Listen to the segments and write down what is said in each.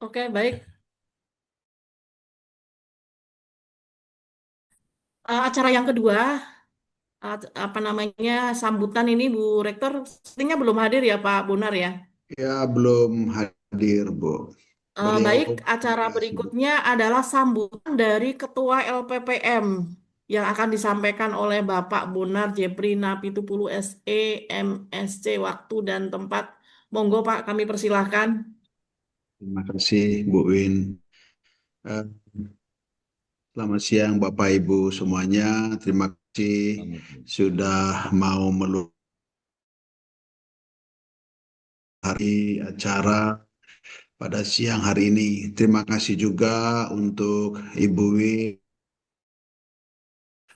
Oke, baik. Acara yang kedua, apa namanya, sambutan ini Bu Rektor, sepertinya belum hadir ya Pak Bonar ya. Ya, belum hadir, Bu. Beliau Baik, acara juga sibuk. berikutnya adalah sambutan dari Ketua LPPM yang akan disampaikan oleh Bapak Bonar Jepri Napitupulu SE, MSC, waktu dan tempat. Monggo Pak, kami persilahkan. Terima kasih, Bu Win. Eh, Selamat siang, Bapak Ibu semuanya. Terima kasih sudah mau meluangkan acara pada siang hari ini. Terima kasih juga untuk Ibu Win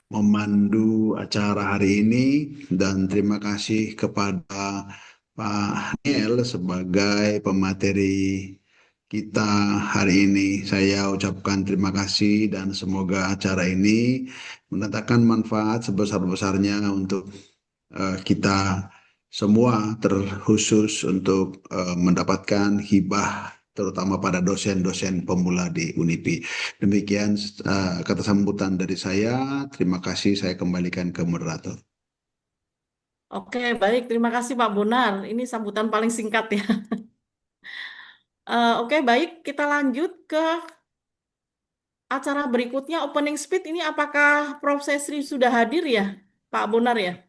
memandu acara hari ini dan terima kasih kepada Pak Niel sebagai pemateri kita hari ini. Saya ucapkan terima kasih dan semoga acara ini mendatangkan manfaat sebesar-besarnya untuk kita semua, terkhusus untuk mendapatkan hibah terutama pada dosen-dosen pemula di UNIPI. Demikian kata sambutan dari saya. Terima kasih, saya kembalikan ke moderator. Oke, baik. Terima kasih Pak Bonar. Ini sambutan paling singkat ya. Oke, baik. Kita lanjut ke acara berikutnya, opening speech ini apakah Prof. Sesri sudah hadir ya, Pak Bonar ya?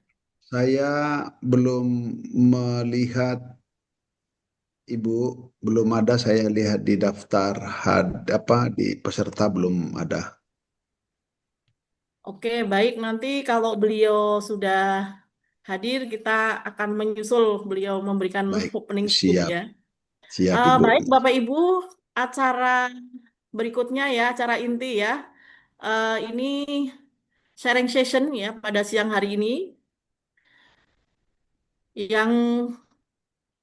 Saya belum melihat Ibu, belum ada, saya lihat di daftar di peserta belum ada. Oke, baik. Nanti kalau beliau sudah hadir, kita akan menyusul beliau memberikan Baik, opening speech siap, ya. siap Ibu. Baik, Bapak Ibu, acara berikutnya ya, acara inti ya. Ini sharing session ya pada siang hari ini yang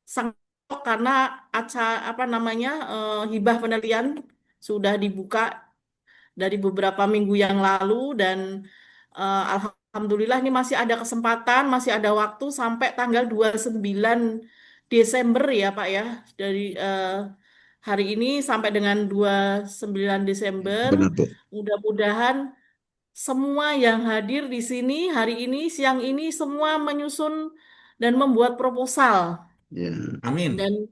sangat karena apa namanya hibah penelitian sudah dibuka dari beberapa minggu yang lalu dan alhamdulillah ini masih ada kesempatan, masih ada waktu sampai tanggal 29 Desember ya Pak ya. Dari hari ini sampai dengan 29 Desember. Benar, Bu. Mudah-mudahan semua yang hadir di sini hari ini, siang ini semua menyusun dan membuat proposal. Ya, amin. Dan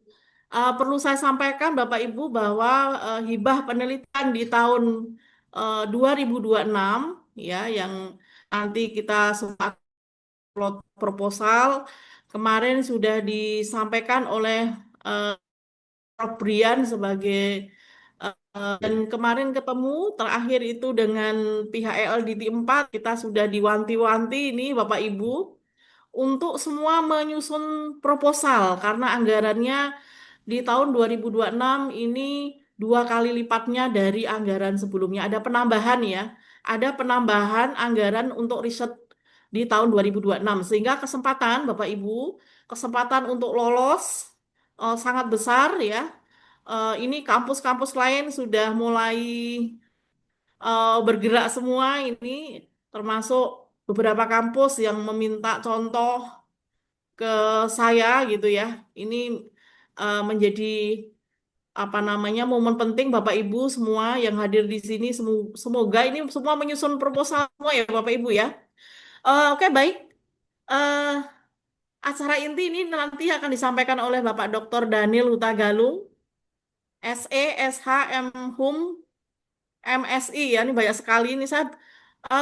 perlu saya sampaikan Bapak Ibu bahwa hibah penelitian di tahun 2026 ya yang nanti kita sempat upload proposal kemarin sudah disampaikan oleh eh, Prof. Brian sebagai dan kemarin ketemu terakhir itu dengan pihak ELDT 4 kita sudah diwanti-wanti ini Bapak Ibu untuk semua menyusun proposal karena anggarannya di tahun 2026 ini dua kali lipatnya dari anggaran sebelumnya. Ada penambahan ya, ada penambahan anggaran untuk riset di tahun 2026. Sehingga kesempatan Bapak Ibu, kesempatan untuk lolos sangat besar ya. Ini kampus-kampus lain sudah mulai bergerak semua ini, termasuk beberapa kampus yang meminta contoh ke saya gitu ya. Ini menjadi apa namanya momen penting Bapak Ibu semua yang hadir di sini semoga ini semua menyusun proposal semua ya Bapak Ibu ya. Oke baik. Eh, Acara inti ini nanti akan disampaikan oleh Bapak Dr. Daniel Hutagalung, SE, SH, Hum, MSI ya. Ini banyak sekali ini saya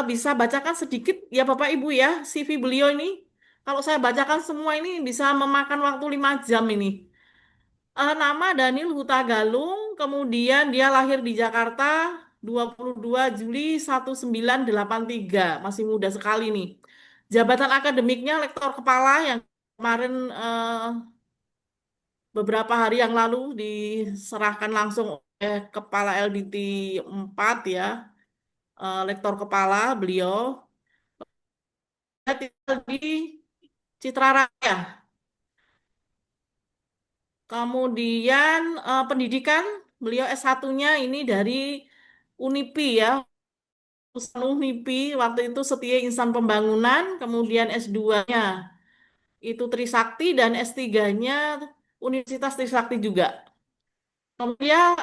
bisa bacakan sedikit ya Bapak Ibu ya CV beliau ini. Kalau saya bacakan semua ini bisa memakan waktu 5 jam ini. Nama Daniel Hutagalung, kemudian dia lahir di Jakarta 22 Juli 1983, masih muda sekali nih. Jabatan akademiknya lektor kepala yang kemarin beberapa hari yang lalu diserahkan langsung oleh Kepala LDT 4 ya, lektor kepala beliau. Dia tinggal di Citraraya. Kemudian pendidikan beliau S1-nya ini dari UNIPI ya, Lulusan UNIPI waktu itu Setia Insan Pembangunan, kemudian S2-nya itu Trisakti dan S3-nya Universitas Trisakti juga. Dia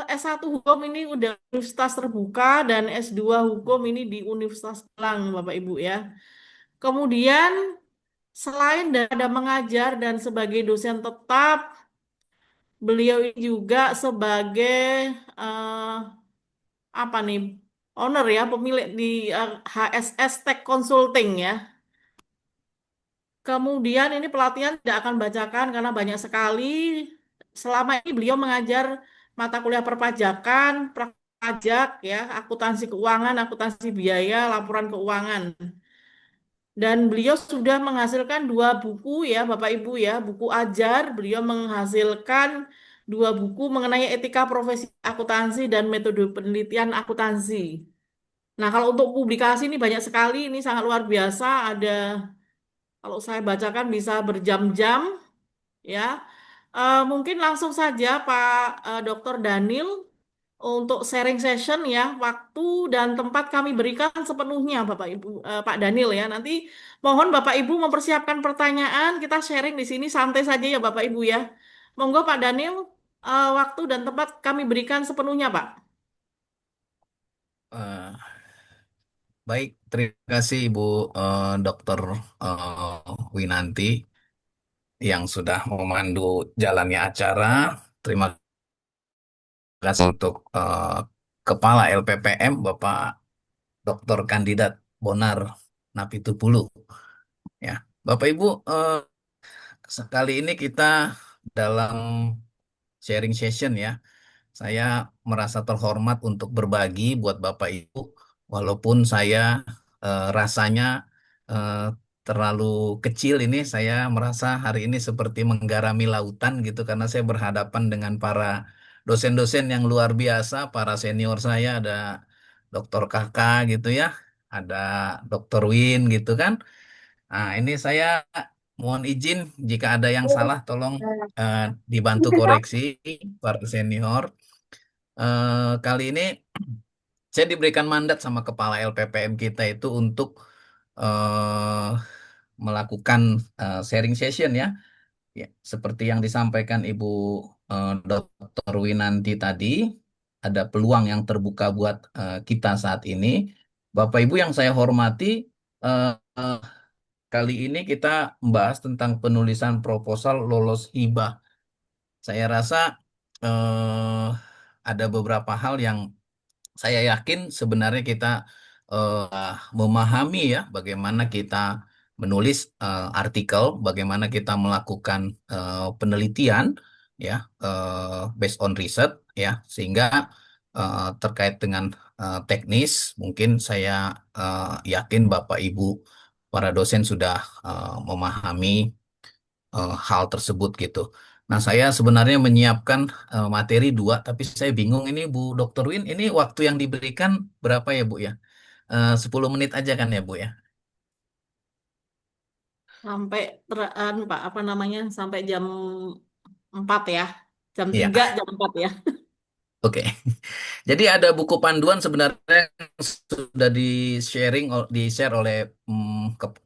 S1 Hukum ini udah Universitas Terbuka dan S2 Hukum ini di Universitas Malang, Bapak Ibu ya. Kemudian selain daripada mengajar dan sebagai dosen tetap, beliau ini juga sebagai eh, apa nih, owner ya, pemilik di HSS Tech Consulting ya. Kemudian ini pelatihan tidak akan bacakan karena banyak sekali. Selama ini beliau mengajar mata kuliah perpajakan, pajak ya, akuntansi keuangan, akuntansi biaya, laporan keuangan. Dan beliau sudah menghasilkan dua buku ya, Bapak Ibu ya, buku ajar. Beliau menghasilkan dua buku mengenai etika profesi akuntansi dan metode penelitian akuntansi. Nah, kalau untuk publikasi ini banyak sekali, ini sangat luar biasa. Ada, kalau saya bacakan bisa berjam-jam ya. Mungkin langsung saja Pak Dr. Daniel untuk sharing session ya, waktu dan tempat kami berikan sepenuhnya Bapak Ibu, Pak Daniel ya. Nanti mohon Bapak Ibu mempersiapkan pertanyaan, kita sharing di sini santai saja ya Bapak Ibu ya. Monggo Pak Daniel, waktu dan tempat kami berikan sepenuhnya Pak. Eh, Baik, terima kasih Ibu Dr. Winanti yang sudah memandu jalannya acara. Terima kasih untuk Kepala LPPM Bapak Dr. Kandidat Bonar Napitupulu. Ya, Bapak Ibu, sekali ini kita dalam sharing session ya. Saya merasa terhormat untuk berbagi buat Bapak Ibu, walaupun saya rasanya eh, terlalu kecil ini, saya merasa hari ini seperti menggarami lautan gitu, karena saya berhadapan dengan para dosen-dosen yang luar biasa, para senior saya, ada Dokter Kakak gitu ya, ada Dokter Win gitu kan. Nah, ini saya mohon izin jika ada yang salah, tolong eh, dibantu koreksi para senior. Kali ini saya diberikan mandat sama kepala LPPM kita itu untuk eh, melakukan sharing session ya. Ya, seperti yang disampaikan Ibu Dr. Winanti tadi, ada peluang yang terbuka buat kita saat ini. Bapak Ibu yang saya hormati, eh, eh, kali ini kita membahas tentang penulisan proposal lolos hibah. Saya rasa eh, ada beberapa hal yang saya yakin sebenarnya kita memahami ya bagaimana kita menulis artikel, bagaimana kita melakukan penelitian ya based on research ya, sehingga terkait dengan teknis mungkin saya yakin Bapak Ibu para dosen sudah memahami hal tersebut gitu. Nah, saya sebenarnya menyiapkan materi dua, tapi saya bingung ini Bu Dr. Win, ini waktu yang diberikan berapa ya Bu ya? 10 menit aja kan ya Bu ya? Sampai Pak, apa namanya, sampai jam 4 ya. Jam Iya, 3 jam 4 ya. oke. Jadi ada buku panduan sebenarnya yang sudah di-sharing, di-share oleh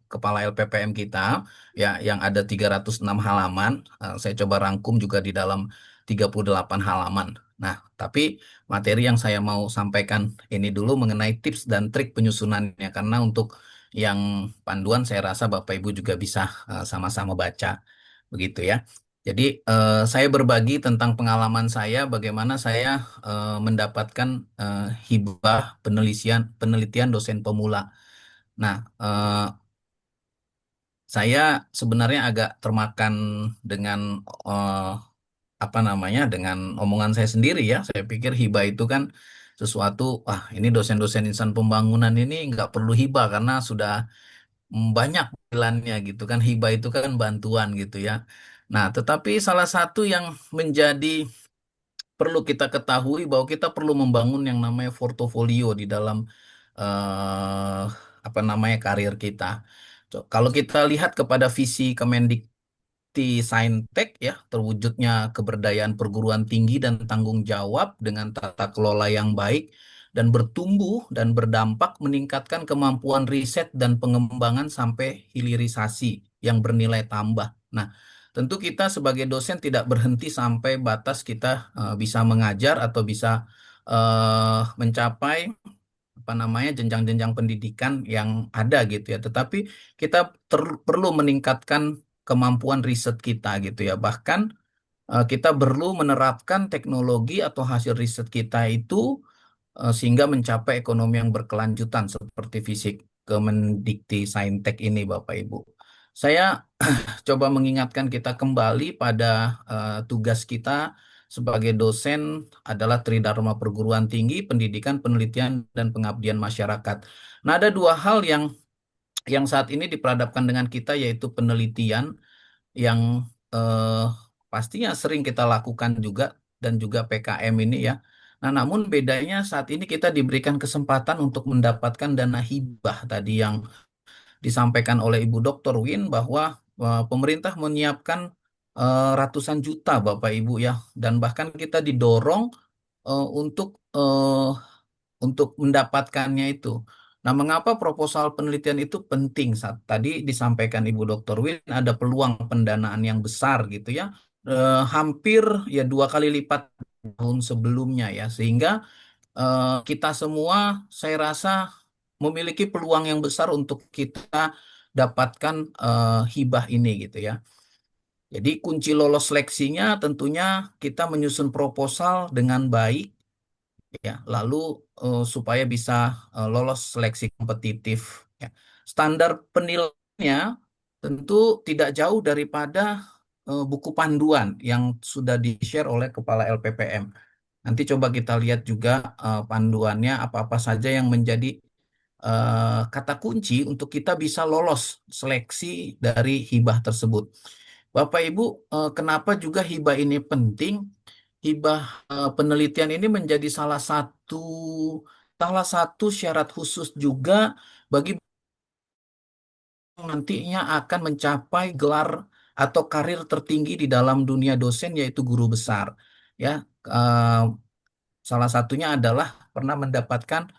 Kepala LPPM kita, ya, yang ada 306 halaman. Saya coba rangkum juga di dalam 38 halaman. Nah, tapi materi yang saya mau sampaikan ini dulu mengenai tips dan trik penyusunannya, karena untuk yang panduan saya rasa Bapak Ibu juga bisa sama-sama baca, begitu ya. Jadi saya berbagi tentang pengalaman saya, bagaimana saya mendapatkan hibah penelitian dosen pemula. Nah, saya sebenarnya agak termakan dengan eh, apa namanya, dengan omongan saya sendiri ya. Saya pikir hibah itu kan sesuatu, wah ini dosen-dosen insan pembangunan ini nggak perlu hibah karena sudah banyak pilihannya gitu kan. Hibah itu kan bantuan gitu ya. Nah, tetapi salah satu yang menjadi perlu kita ketahui bahwa kita perlu membangun yang namanya portofolio di dalam eh, apa namanya karir kita. Kalau kita lihat kepada visi Kemendikti Saintek ya, terwujudnya keberdayaan perguruan tinggi dan tanggung jawab dengan tata kelola yang baik dan bertumbuh dan berdampak meningkatkan kemampuan riset dan pengembangan sampai hilirisasi yang bernilai tambah. Nah, tentu kita sebagai dosen tidak berhenti sampai batas kita bisa mengajar atau bisa mencapai apa namanya jenjang-jenjang pendidikan yang ada gitu ya. Tetapi kita perlu meningkatkan kemampuan riset kita gitu ya. Bahkan kita perlu menerapkan teknologi atau hasil riset kita itu sehingga mencapai ekonomi yang berkelanjutan seperti fisik Kemendikti Saintek ini Bapak Ibu. Saya coba mengingatkan kita kembali pada tugas kita sebagai dosen adalah Tridharma Perguruan Tinggi, Pendidikan, Penelitian, dan Pengabdian Masyarakat. Nah, ada dua hal yang saat ini diperadabkan dengan kita yaitu penelitian yang eh, pastinya sering kita lakukan juga dan juga PKM ini ya. Nah, namun bedanya saat ini kita diberikan kesempatan untuk mendapatkan dana hibah tadi yang disampaikan oleh Ibu Dr. Win bahwa pemerintah menyiapkan ratusan juta Bapak Ibu ya dan bahkan kita didorong eh, untuk eh, untuk mendapatkannya itu. Nah, mengapa proposal penelitian itu penting? Saat tadi disampaikan Ibu Dr. Win ada peluang pendanaan yang besar gitu ya. Hampir ya 2 kali lipat tahun sebelumnya ya sehingga kita semua saya rasa memiliki peluang yang besar untuk kita dapatkan hibah ini gitu ya. Jadi kunci lolos seleksinya tentunya kita menyusun proposal dengan baik ya, lalu supaya bisa lolos seleksi kompetitif. Ya. Standar penilaiannya tentu tidak jauh daripada buku panduan yang sudah di-share oleh Kepala LPPM. Nanti coba kita lihat juga panduannya apa-apa saja yang menjadi kata kunci untuk kita bisa lolos seleksi dari hibah tersebut. Bapak Ibu, kenapa juga hibah ini penting? Hibah penelitian ini menjadi salah satu syarat khusus juga bagi yang nantinya akan mencapai gelar atau karir tertinggi di dalam dunia dosen yaitu guru besar. Ya, eh, salah satunya adalah pernah mendapatkan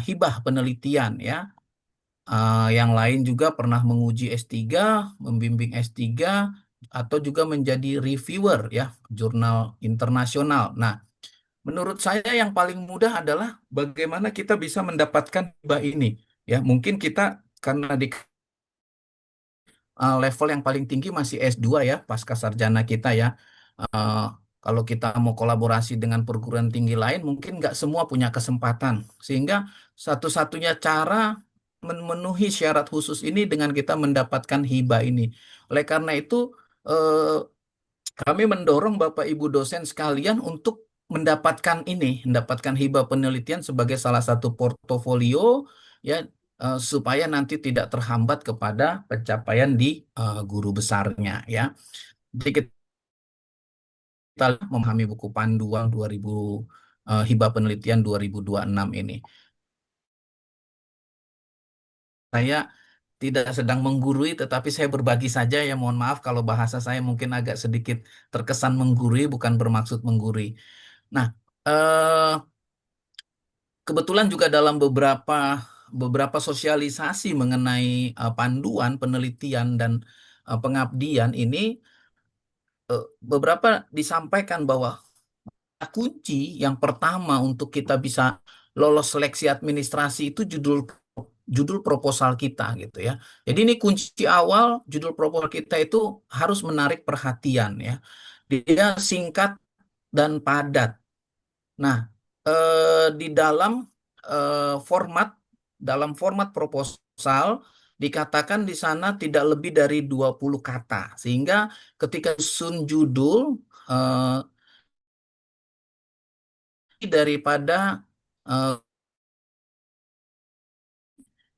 hibah penelitian ya. Yang lain juga pernah menguji S3, membimbing S3, atau juga menjadi reviewer ya, jurnal internasional. Nah, menurut saya yang paling mudah adalah bagaimana kita bisa mendapatkan hibah ini. Ya, mungkin kita karena di level yang paling tinggi masih S2 ya, pasca sarjana kita ya. Eh, Kalau kita mau kolaborasi dengan perguruan tinggi lain, mungkin nggak semua punya kesempatan. Sehingga satu-satunya cara memenuhi syarat khusus ini dengan kita mendapatkan hibah ini. Oleh karena itu, eh, kami mendorong Bapak Ibu dosen sekalian untuk mendapatkan hibah penelitian sebagai salah satu portofolio ya supaya nanti tidak terhambat kepada pencapaian di guru besarnya ya. Jadi kita memahami buku panduan 2000 hibah penelitian 2026 ini. Saya tidak sedang menggurui tetapi saya berbagi saja ya mohon maaf kalau bahasa saya mungkin agak sedikit terkesan menggurui bukan bermaksud menggurui. Nah, eh, kebetulan juga dalam beberapa beberapa sosialisasi mengenai panduan penelitian dan pengabdian ini beberapa disampaikan bahwa kunci yang pertama untuk kita bisa lolos seleksi administrasi itu judul judul proposal kita gitu ya. Jadi ini kunci awal judul proposal kita itu harus menarik perhatian ya. Dia singkat dan padat. Nah, di format dalam format proposal dikatakan di sana tidak lebih dari 20 kata. Sehingga ketika sun judul eh, daripada eh,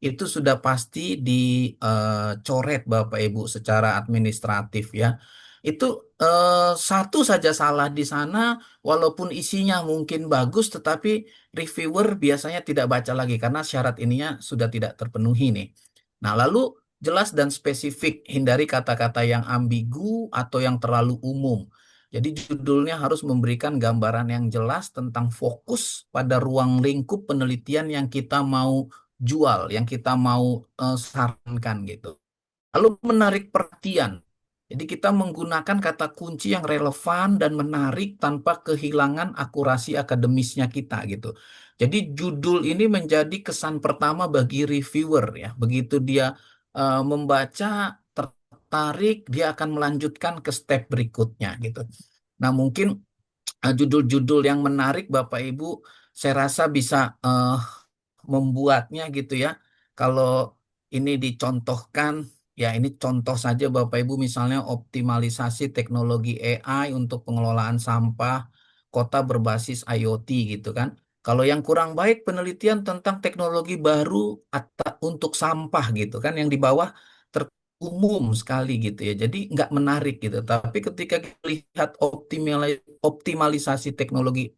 itu sudah pasti dicoret Bapak Ibu secara administratif ya. Itu satu saja salah di sana, walaupun isinya mungkin bagus, tetapi reviewer biasanya tidak baca lagi karena syarat ininya sudah tidak terpenuhi nih. Nah, lalu jelas dan spesifik, hindari kata-kata yang ambigu atau yang terlalu umum. Jadi judulnya harus memberikan gambaran yang jelas tentang fokus pada ruang lingkup penelitian yang kita mau jual, yang kita mau sarankan gitu. Lalu menarik perhatian. Jadi kita menggunakan kata kunci yang relevan dan menarik tanpa kehilangan akurasi akademisnya kita gitu. Jadi judul ini menjadi kesan pertama bagi reviewer ya. Begitu dia membaca tertarik, dia akan melanjutkan ke step berikutnya gitu. Nah, mungkin judul-judul yang menarik Bapak Ibu saya rasa bisa membuatnya gitu ya. Kalau ini dicontohkan, ya ini contoh saja Bapak Ibu misalnya optimalisasi teknologi AI untuk pengelolaan sampah kota berbasis IoT gitu kan. Kalau yang kurang baik penelitian tentang teknologi baru untuk sampah gitu kan yang di bawah umum sekali gitu ya. Jadi nggak menarik gitu. Tapi ketika kita lihat optimalisasi teknologi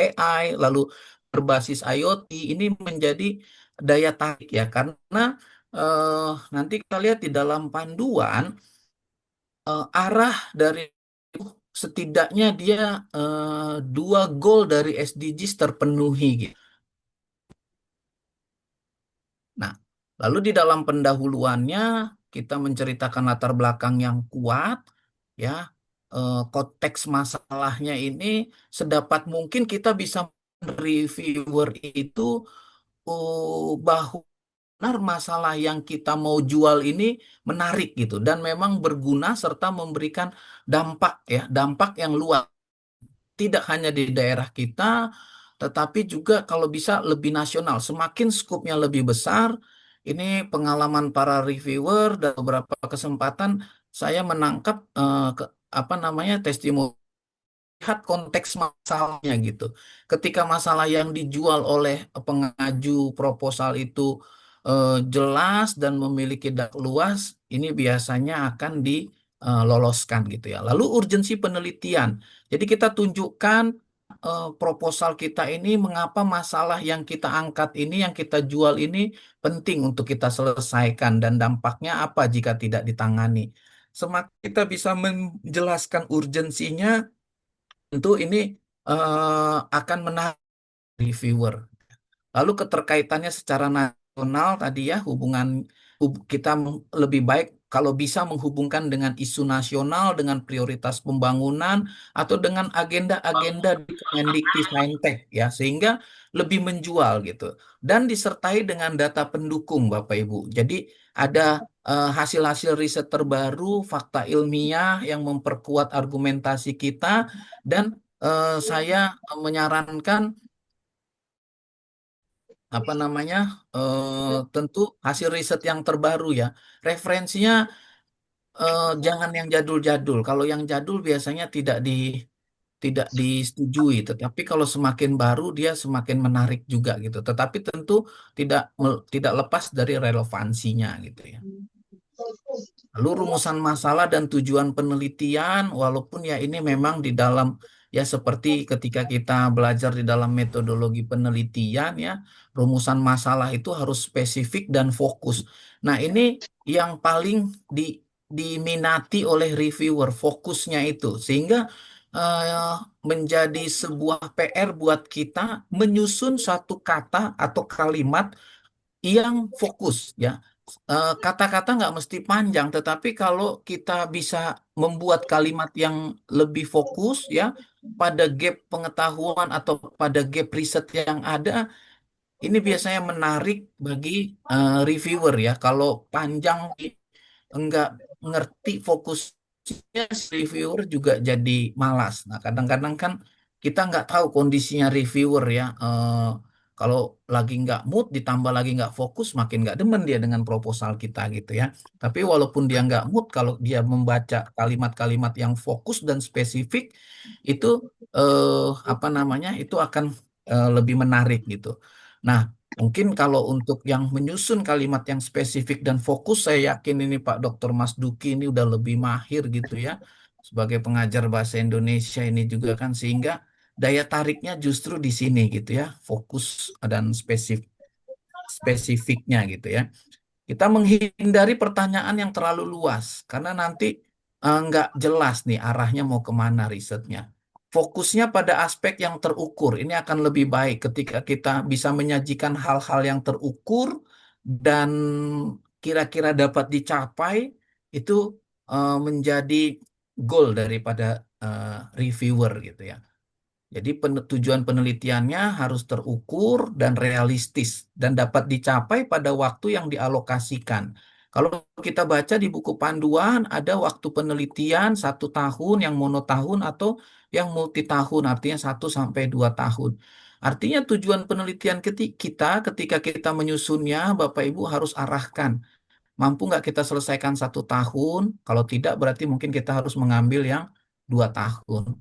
AI lalu berbasis IoT ini menjadi daya tarik ya karena eh, nanti kita lihat di dalam panduan arah dari setidaknya dia dua goal dari SDGs terpenuhi gitu. Nah, lalu di dalam pendahuluannya kita menceritakan latar belakang yang kuat, ya, konteks masalahnya ini sedapat mungkin kita bisa reviewer itu bahwa benar masalah yang kita mau jual ini menarik gitu dan memang berguna serta memberikan dampak ya, dampak yang luas tidak hanya di daerah kita, tetapi juga kalau bisa lebih nasional. Semakin skupnya lebih besar, ini pengalaman para reviewer dan beberapa kesempatan saya menangkap apa namanya testimoni lihat konteks masalahnya gitu. Ketika masalah yang dijual oleh pengaju proposal itu jelas dan memiliki dak luas, ini biasanya akan diloloskan gitu ya. Lalu urgensi penelitian. Jadi kita tunjukkan proposal kita ini mengapa masalah yang kita angkat ini, yang kita jual ini penting untuk kita selesaikan dan dampaknya apa jika tidak ditangani. Semakin kita bisa menjelaskan urgensinya, tentu ini akan menarik reviewer. Lalu keterkaitannya secara nasional tadi ya hubungan kita lebih baik kalau bisa menghubungkan dengan isu nasional, dengan prioritas pembangunan atau dengan agenda-agenda di Kemendikti ya sehingga lebih menjual gitu dan disertai dengan data pendukung Bapak Ibu. Jadi ada hasil-hasil riset terbaru, fakta ilmiah yang memperkuat argumentasi kita dan saya menyarankan apa namanya tentu hasil riset yang terbaru ya referensinya jangan yang jadul-jadul kalau yang jadul biasanya tidak disetujui tetapi kalau semakin baru dia semakin menarik juga gitu tetapi tentu tidak lepas dari relevansinya gitu ya. Lalu rumusan masalah dan tujuan penelitian, walaupun ya ini memang di dalam ya seperti ketika kita belajar di dalam metodologi penelitian ya, rumusan masalah itu harus spesifik dan fokus. Nah, ini yang paling di, diminati oleh reviewer, fokusnya itu. Sehingga eh, menjadi sebuah PR buat kita menyusun satu kata atau kalimat yang fokus ya. Kata-kata nggak mesti panjang, tetapi kalau kita bisa membuat kalimat yang lebih fokus ya pada gap pengetahuan atau pada gap riset yang ada, ini biasanya menarik bagi reviewer ya. Kalau panjang enggak ngerti fokusnya si reviewer juga jadi malas. Nah, kadang-kadang kan kita nggak tahu kondisinya reviewer ya. Kalau lagi nggak mood, ditambah lagi nggak fokus, makin nggak demen dia dengan proposal kita gitu ya. Tapi walaupun dia nggak mood, kalau dia membaca kalimat-kalimat yang fokus dan spesifik, itu apa namanya, itu akan lebih menarik gitu. Nah, mungkin kalau untuk yang menyusun kalimat yang spesifik dan fokus, saya yakin ini Pak Dr. Mas Duki ini udah lebih mahir gitu ya. Sebagai pengajar bahasa Indonesia ini juga kan sehingga daya tariknya justru di sini gitu ya. Fokus dan spesifiknya gitu ya. Kita menghindari pertanyaan yang terlalu luas karena nanti nggak jelas nih arahnya mau kemana risetnya. Fokusnya pada aspek yang terukur. Ini akan lebih baik ketika kita bisa menyajikan hal-hal yang terukur dan kira-kira dapat dicapai itu menjadi goal daripada reviewer gitu ya. Jadi tujuan penelitiannya harus terukur dan realistis dan dapat dicapai pada waktu yang dialokasikan. Kalau kita baca di buku panduan ada waktu penelitian 1 tahun yang monotahun atau yang multitahun, artinya 1 sampai 2 tahun. Artinya tujuan penelitian kita ketika kita menyusunnya, Bapak Ibu harus arahkan. Mampu nggak kita selesaikan 1 tahun? Kalau tidak, berarti mungkin kita harus mengambil yang 2 tahun.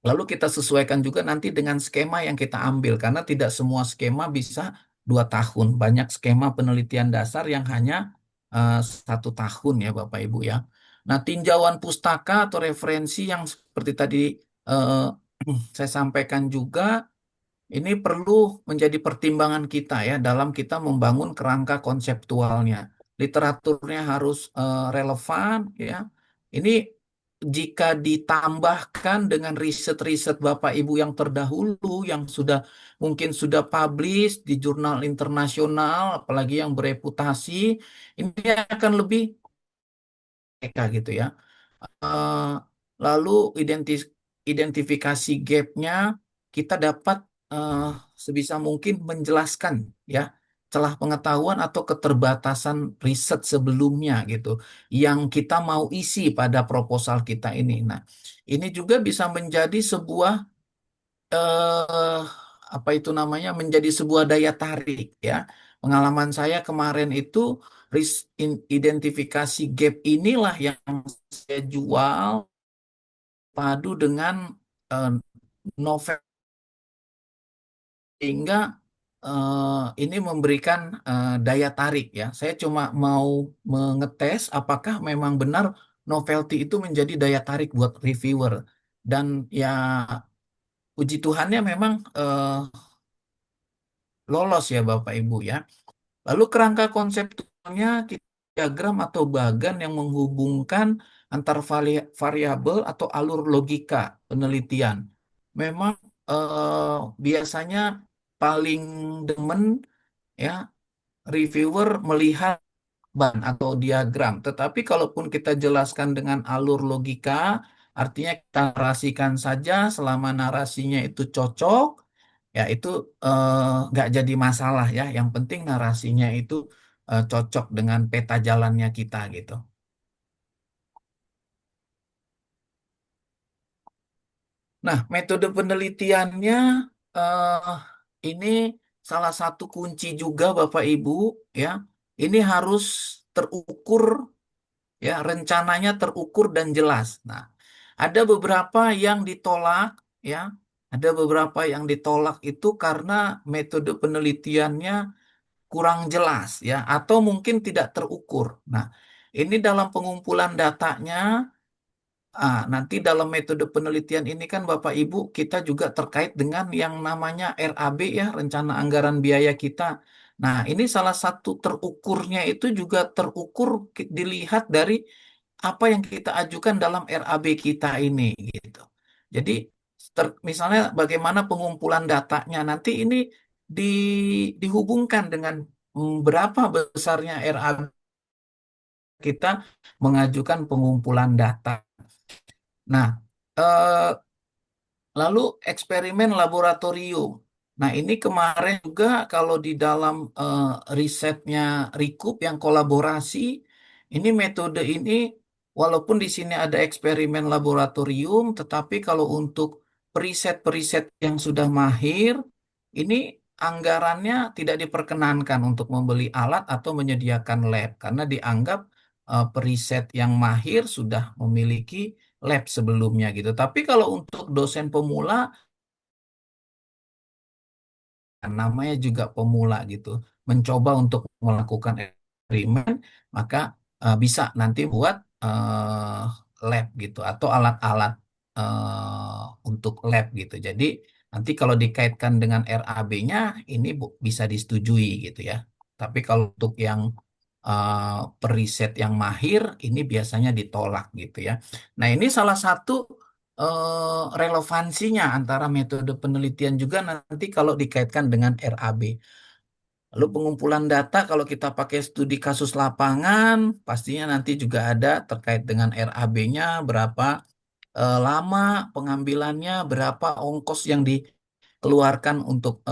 Lalu kita sesuaikan juga nanti dengan skema yang kita ambil, karena tidak semua skema bisa 2 tahun. Banyak skema penelitian dasar yang hanya 1 tahun ya Bapak Ibu ya. Nah, tinjauan pustaka atau referensi yang seperti tadi eh, saya sampaikan juga, ini perlu menjadi pertimbangan kita ya dalam kita membangun kerangka konseptualnya. Literaturnya harus relevan ya. Ini jika ditambahkan dengan riset-riset Bapak Ibu yang terdahulu yang sudah mungkin sudah publish di jurnal internasional apalagi yang bereputasi, ini akan lebih mereka gitu ya. Eh, Lalu identifikasi gapnya kita dapat eh, sebisa mungkin menjelaskan ya celah pengetahuan atau keterbatasan riset sebelumnya gitu yang kita mau isi pada proposal kita ini. Nah, ini juga bisa menjadi sebuah eh, apa itu namanya menjadi sebuah daya tarik ya. Pengalaman saya kemarin itu identifikasi gap inilah yang saya jual padu dengan eh, novel sehingga ini memberikan daya tarik ya. Saya cuma mau mengetes apakah memang benar novelty itu menjadi daya tarik buat reviewer dan ya puji Tuhannya memang lolos ya Bapak Ibu ya. Lalu kerangka konseptualnya kita diagram atau bagan yang menghubungkan antar variabel atau alur logika penelitian. Memang biasanya paling demen ya reviewer melihat ban atau diagram. Tetapi kalaupun kita jelaskan dengan alur logika, artinya kita narasikan saja selama narasinya itu cocok, ya itu nggak jadi masalah ya. Yang penting narasinya itu cocok dengan peta jalannya kita gitu. Nah, metode penelitiannya eh, ini salah satu kunci juga Bapak Ibu ya. Ini harus terukur ya, rencananya terukur dan jelas. Nah, ada beberapa yang ditolak ya. Ada beberapa yang ditolak itu karena metode penelitiannya kurang jelas ya atau mungkin tidak terukur. Nah, ini dalam pengumpulan datanya, nanti dalam metode penelitian ini kan Bapak Ibu kita juga terkait dengan yang namanya RAB ya, rencana anggaran biaya kita. Nah, ini salah satu terukurnya itu juga terukur dilihat dari apa yang kita ajukan dalam RAB kita ini gitu. Jadi misalnya bagaimana pengumpulan datanya nanti ini di, dihubungkan dengan berapa besarnya RAB kita mengajukan pengumpulan data. Nah, eh, lalu eksperimen laboratorium. Nah, ini kemarin juga kalau di dalam risetnya Rikup yang kolaborasi, ini metode ini walaupun di sini ada eksperimen laboratorium, tetapi kalau untuk periset-periset yang sudah mahir, ini anggarannya tidak diperkenankan untuk membeli alat atau menyediakan lab karena dianggap periset yang mahir sudah memiliki lab sebelumnya gitu. Tapi kalau untuk dosen pemula, namanya juga pemula gitu, mencoba untuk melakukan eksperimen, maka bisa nanti buat lab gitu atau alat-alat untuk lab gitu. Jadi nanti kalau dikaitkan dengan RAB-nya ini bisa disetujui gitu ya. Tapi kalau untuk yang periset yang mahir ini biasanya ditolak gitu ya. Nah, ini salah satu relevansinya antara metode penelitian juga nanti kalau dikaitkan dengan RAB. Lalu pengumpulan data kalau kita pakai studi kasus lapangan, pastinya nanti juga ada terkait dengan RAB-nya, berapa lama pengambilannya, berapa ongkos yang dikeluarkan untuk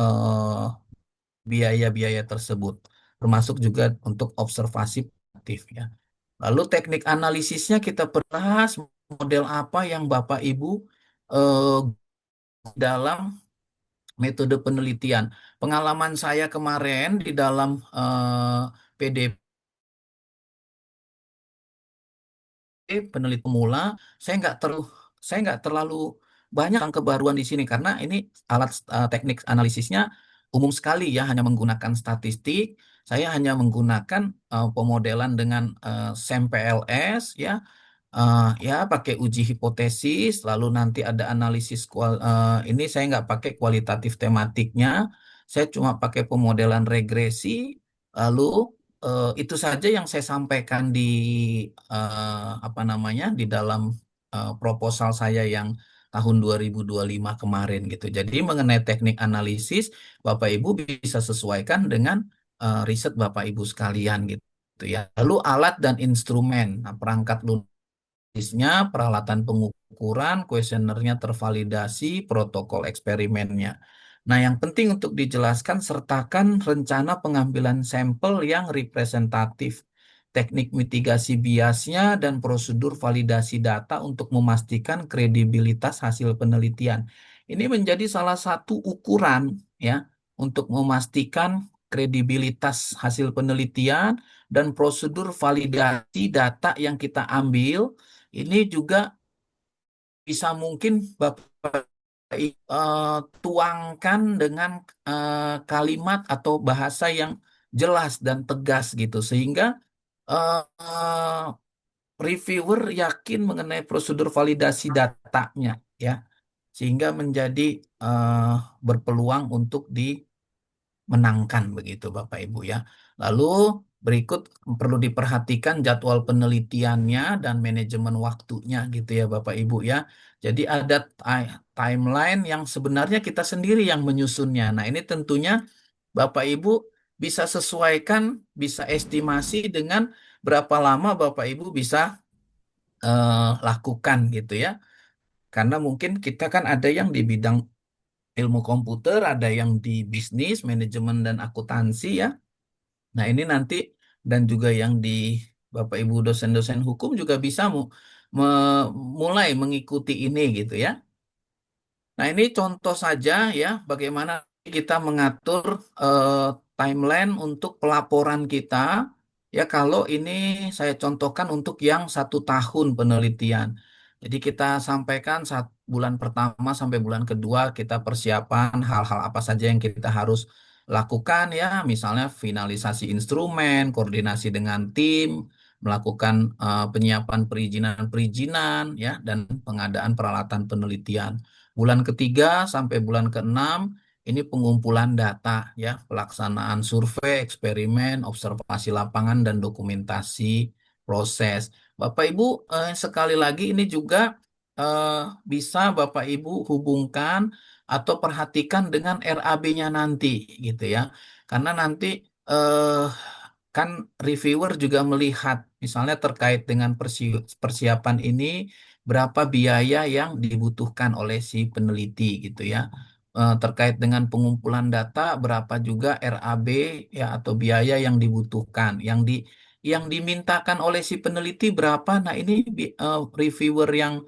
biaya-biaya tersebut, termasuk juga untuk observasi aktif ya. Lalu teknik analisisnya kita bahas model apa yang Bapak Ibu eh, dalam metode penelitian. Pengalaman saya kemarin di dalam PDP peneliti pemula, saya nggak terlalu banyak tentang kebaruan di sini karena ini alat teknik analisisnya umum sekali ya, hanya menggunakan statistik. Saya hanya menggunakan pemodelan dengan SAM-PLS ya. Ya pakai uji hipotesis, lalu nanti ada analisis ini saya nggak pakai kualitatif tematiknya, saya cuma pakai pemodelan regresi, lalu itu saja yang saya sampaikan di apa namanya di dalam proposal saya yang tahun 2025 kemarin gitu. Jadi mengenai teknik analisis, Bapak Ibu bisa sesuaikan dengan riset Bapak Ibu sekalian gitu ya. Lalu alat dan instrumen, nah, perangkat lunak, peralatan pengukuran, kuesionernya tervalidasi, protokol eksperimennya. Nah, yang penting untuk dijelaskan, sertakan rencana pengambilan sampel yang representatif, teknik mitigasi biasnya, dan prosedur validasi data untuk memastikan kredibilitas hasil penelitian. Ini menjadi salah satu ukuran ya untuk memastikan kredibilitas hasil penelitian dan prosedur validasi data yang kita ambil ini juga bisa mungkin Bapak tuangkan dengan kalimat atau bahasa yang jelas dan tegas gitu sehingga reviewer yakin mengenai prosedur validasi datanya ya sehingga menjadi eh, berpeluang untuk menangkan begitu Bapak Ibu ya. Lalu berikut perlu diperhatikan jadwal penelitiannya dan manajemen waktunya gitu ya Bapak Ibu ya. Jadi ada timeline yang sebenarnya kita sendiri yang menyusunnya. Nah, ini tentunya Bapak Ibu bisa sesuaikan, bisa estimasi dengan berapa lama Bapak Ibu bisa lakukan gitu ya. Karena mungkin kita kan ada yang di bidang ilmu komputer, ada yang di bisnis, manajemen dan akuntansi ya. Nah, ini nanti dan juga yang di Bapak Ibu dosen-dosen hukum juga bisa mulai mengikuti ini gitu ya. Nah, ini contoh saja ya bagaimana kita mengatur eh, timeline untuk pelaporan kita. Ya, kalau ini saya contohkan untuk yang 1 tahun penelitian. Jadi kita sampaikan bulan pertama sampai bulan kedua kita persiapan hal-hal apa saja yang kita harus lakukan ya, misalnya finalisasi instrumen, koordinasi dengan tim, melakukan penyiapan perizinan-perizinan ya, dan pengadaan peralatan penelitian. Bulan ketiga sampai bulan keenam ini pengumpulan data ya, pelaksanaan survei, eksperimen, observasi lapangan dan dokumentasi proses. Bapak Ibu sekali lagi ini juga eh, bisa Bapak Ibu hubungkan atau perhatikan dengan RAB-nya nanti gitu ya. Karena nanti eh, kan reviewer juga melihat misalnya terkait dengan persiapan ini berapa biaya yang dibutuhkan oleh si peneliti gitu ya. Terkait dengan pengumpulan data berapa juga RAB ya atau biaya yang dibutuhkan, yang dimintakan oleh si peneliti berapa. Nah, ini reviewer yang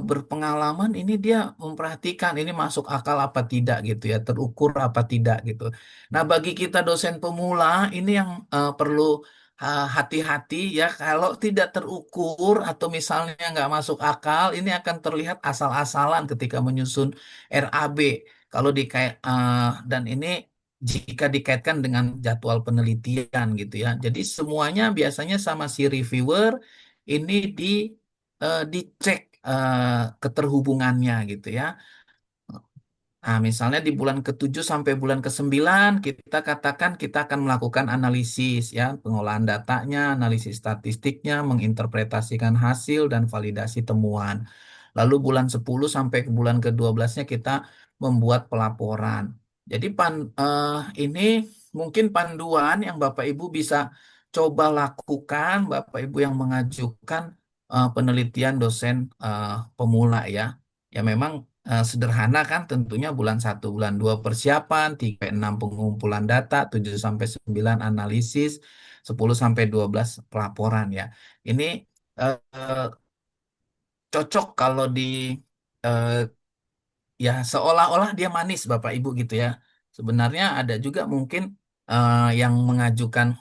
berpengalaman ini dia memperhatikan ini masuk akal apa tidak gitu ya, terukur apa tidak gitu. Nah, bagi kita dosen pemula ini yang perlu hati-hati ya kalau tidak terukur atau misalnya nggak masuk akal, ini akan terlihat asal-asalan ketika menyusun RAB. Kalau dan ini jika dikaitkan dengan jadwal penelitian gitu ya. Jadi semuanya biasanya sama si reviewer ini dicek keterhubungannya gitu ya. Nah, misalnya di bulan ke-7 sampai bulan ke-9, kita katakan kita akan melakukan analisis ya, pengolahan datanya, analisis statistiknya, menginterpretasikan hasil dan validasi temuan. Lalu bulan 10 sampai ke bulan ke-12-nya kita membuat pelaporan. Jadi ini mungkin panduan yang Bapak Ibu bisa coba lakukan, Bapak Ibu yang mengajukan penelitian dosen pemula ya. Ya memang sederhana kan tentunya bulan 1, bulan 2 persiapan, 3 6 pengumpulan data, 7 sampai 9 analisis, 10 sampai 12 pelaporan ya. Ini eh, cocok kalau di eh, ya seolah-olah dia manis Bapak Ibu gitu ya. Sebenarnya ada juga mungkin yang mengajukan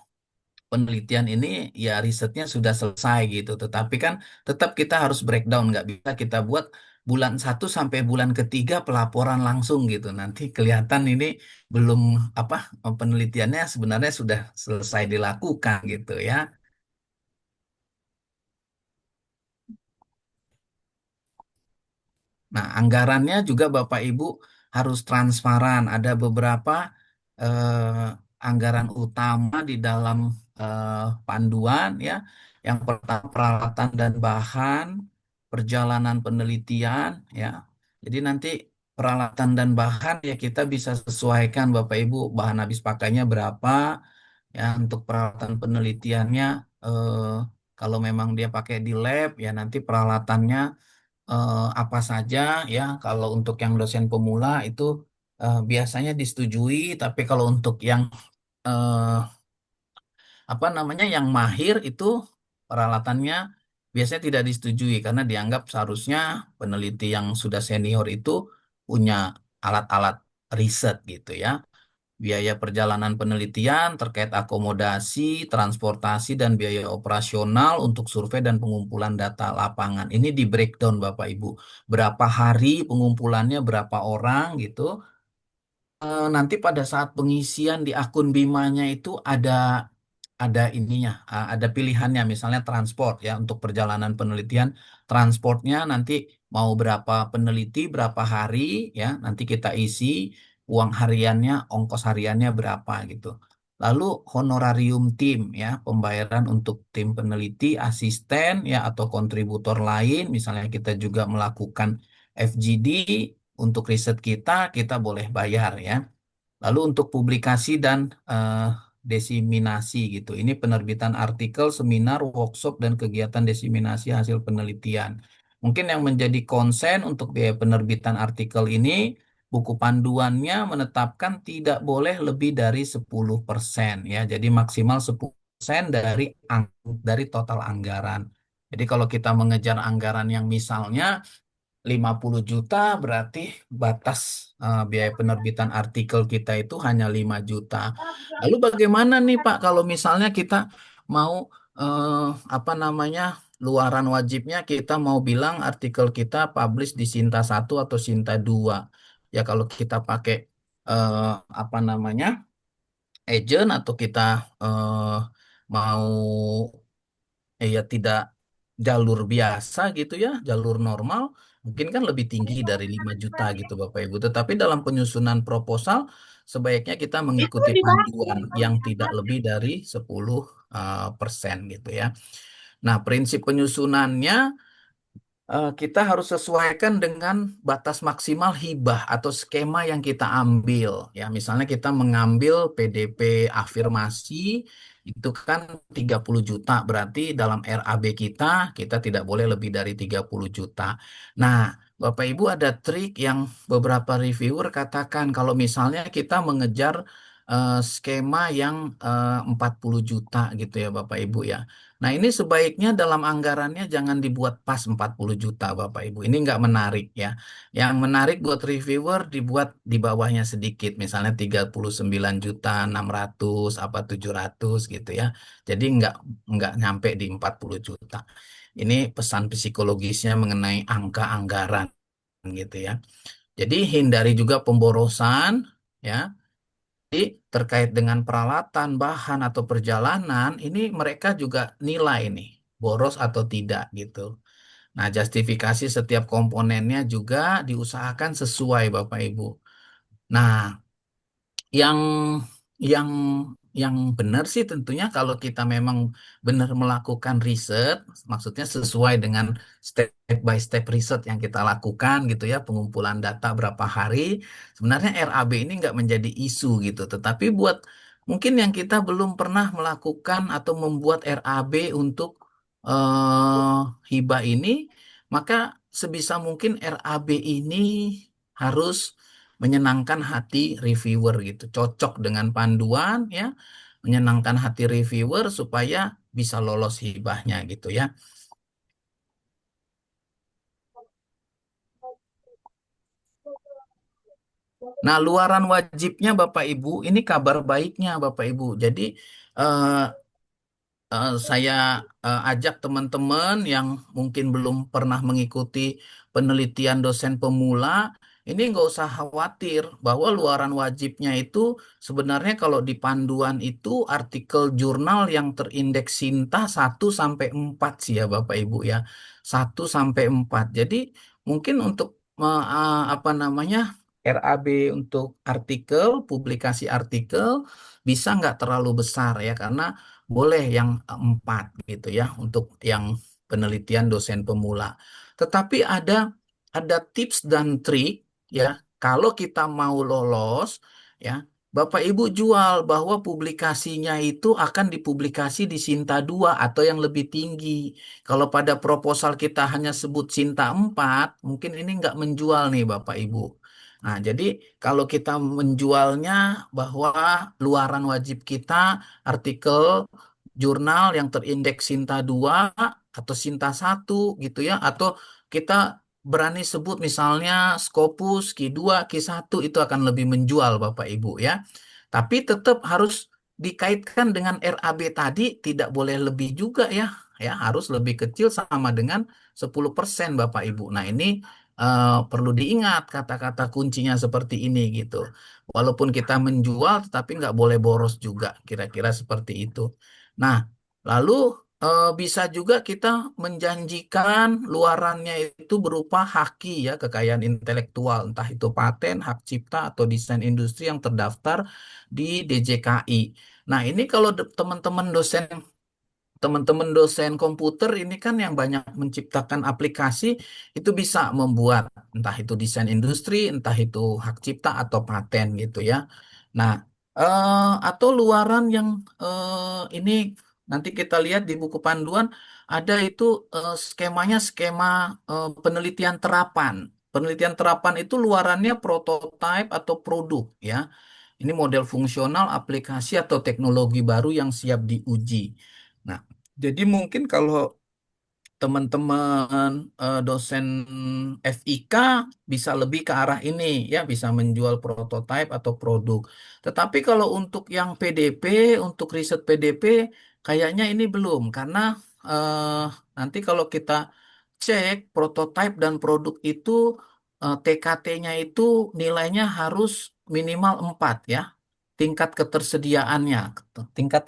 penelitian ini ya risetnya sudah selesai gitu. Tetapi kan tetap kita harus breakdown, nggak bisa kita buat bulan 1 sampai bulan ketiga pelaporan langsung gitu. Nanti kelihatan ini belum apa penelitiannya sebenarnya sudah selesai dilakukan gitu ya. Nah, anggarannya juga Bapak Ibu harus transparan. Ada beberapa anggaran utama di dalam panduan ya. Yang pertama peralatan dan bahan, perjalanan penelitian ya. Jadi nanti peralatan dan bahan ya kita bisa sesuaikan Bapak Ibu bahan habis pakainya berapa ya untuk peralatan penelitiannya eh, kalau memang dia pakai di lab ya nanti peralatannya apa saja ya kalau untuk yang dosen pemula itu biasanya disetujui tapi kalau untuk yang eh, apa namanya yang mahir itu peralatannya biasanya tidak disetujui karena dianggap seharusnya peneliti yang sudah senior itu punya alat-alat riset gitu ya. Biaya perjalanan penelitian terkait akomodasi, transportasi, dan biaya operasional untuk survei dan pengumpulan data lapangan. Ini di breakdown Bapak Ibu. Berapa hari pengumpulannya, berapa orang gitu. Nanti pada saat pengisian di akun Bimanya itu ada ininya, ada pilihannya misalnya transport ya untuk perjalanan penelitian, transportnya nanti mau berapa peneliti, berapa hari ya, nanti kita isi uang hariannya, ongkos hariannya berapa gitu. Lalu honorarium tim ya, pembayaran untuk tim peneliti, asisten ya atau kontributor lain, misalnya kita juga melakukan FGD untuk riset kita boleh bayar ya. Lalu untuk publikasi dan desiminasi gitu. Ini penerbitan artikel, seminar, workshop, dan kegiatan desiminasi hasil penelitian. Mungkin yang menjadi konsen untuk biaya penerbitan artikel ini, buku panduannya menetapkan tidak boleh lebih dari 10% ya. Jadi maksimal 10% dari total anggaran. Jadi kalau kita mengejar anggaran yang misalnya 50 juta berarti batas biaya penerbitan artikel kita itu hanya 5 juta. Lalu bagaimana nih Pak kalau misalnya kita mau eh, apa namanya luaran wajibnya kita mau bilang artikel kita publish di Sinta 1 atau Sinta 2. Ya kalau kita pakai eh, apa namanya agent atau kita eh, mau ya tidak jalur biasa gitu ya, jalur normal, mungkin kan lebih tinggi dari 5 juta gitu Bapak Ibu. Tetapi dalam penyusunan proposal, sebaiknya kita Itu mengikuti di panduan yang tidak lebih dari 10 persen gitu ya. Nah, prinsip penyusunannya kita harus sesuaikan dengan batas maksimal hibah atau skema yang kita ambil. Ya, misalnya kita mengambil PDP afirmasi itu kan 30 juta, berarti dalam RAB kita tidak boleh lebih dari 30 juta. Nah, Bapak Ibu ada trik yang beberapa reviewer katakan kalau misalnya kita mengejar skema yang 40 juta gitu ya Bapak Ibu ya. Nah, ini sebaiknya dalam anggarannya jangan dibuat pas 40 juta, Bapak Ibu. Ini nggak menarik ya. Yang menarik buat reviewer dibuat di bawahnya sedikit, misalnya 39 juta 600 apa 700 gitu ya. Jadi nggak nyampe di 40 juta. Ini pesan psikologisnya mengenai angka anggaran gitu ya. Jadi hindari juga pemborosan ya. Jadi terkait dengan peralatan, bahan atau perjalanan, ini mereka juga nilai nih, boros atau tidak gitu. Nah, justifikasi setiap komponennya juga diusahakan sesuai Bapak Ibu. Nah, yang yang yang benar sih tentunya kalau kita memang benar melakukan riset, maksudnya sesuai dengan step by step riset yang kita lakukan gitu ya, pengumpulan data berapa hari, sebenarnya RAB ini nggak menjadi isu gitu. Tetapi buat mungkin yang kita belum pernah melakukan atau membuat RAB untuk hibah ini, maka sebisa mungkin RAB ini harus menyenangkan hati reviewer gitu, cocok dengan panduan ya, menyenangkan hati reviewer supaya bisa lolos hibahnya gitu ya. Nah, luaran wajibnya Bapak Ibu, ini kabar baiknya Bapak Ibu. Jadi eh, saya ajak teman-teman yang mungkin belum pernah mengikuti penelitian dosen pemula, ini nggak usah khawatir bahwa luaran wajibnya itu sebenarnya kalau di panduan itu artikel jurnal yang terindeks Sinta 1 sampai 4 sih ya Bapak Ibu ya. 1 sampai 4. Jadi mungkin untuk apa namanya RAB untuk artikel, publikasi artikel bisa nggak terlalu besar ya karena boleh yang 4 gitu ya untuk yang penelitian dosen pemula. Tetapi ada tips dan trik ya kalau kita mau lolos ya Bapak Ibu jual bahwa publikasinya itu akan dipublikasi di Sinta 2 atau yang lebih tinggi. Kalau pada proposal kita hanya sebut Sinta 4, mungkin ini nggak menjual nih Bapak Ibu. Nah, jadi kalau kita menjualnya bahwa luaran wajib kita artikel jurnal yang terindeks Sinta 2 atau Sinta 1 gitu ya atau kita berani sebut misalnya Scopus Q2 Q1 itu akan lebih menjual Bapak Ibu ya. Tapi tetap harus dikaitkan dengan RAB tadi tidak boleh lebih juga ya. Ya, harus lebih kecil sama dengan 10% Bapak Ibu. Nah, ini perlu diingat kata-kata kuncinya seperti ini gitu. Walaupun kita menjual tetapi nggak boleh boros juga, kira-kira seperti itu. Nah, lalu bisa juga kita menjanjikan luarannya itu berupa haki ya, kekayaan intelektual, entah itu paten, hak cipta, atau desain industri yang terdaftar di DJKI. Nah, ini kalau teman-teman dosen komputer ini kan yang banyak menciptakan aplikasi itu bisa membuat entah itu desain industri, entah itu hak cipta atau paten gitu ya. Nah, atau luaran yang ini nanti kita lihat di buku panduan ada itu skemanya skema penelitian terapan. Penelitian terapan itu luarannya prototipe atau produk ya. Ini model fungsional, aplikasi atau teknologi baru yang siap diuji. Nah, jadi mungkin kalau teman-teman dosen FIK bisa lebih ke arah ini ya, bisa menjual prototipe atau produk. Tetapi kalau untuk yang PDP, untuk riset PDP kayaknya ini belum karena eh, nanti kalau kita cek prototipe dan produk itu TKT-nya itu nilainya harus minimal 4 ya. Tingkat ketersediaannya, tingkat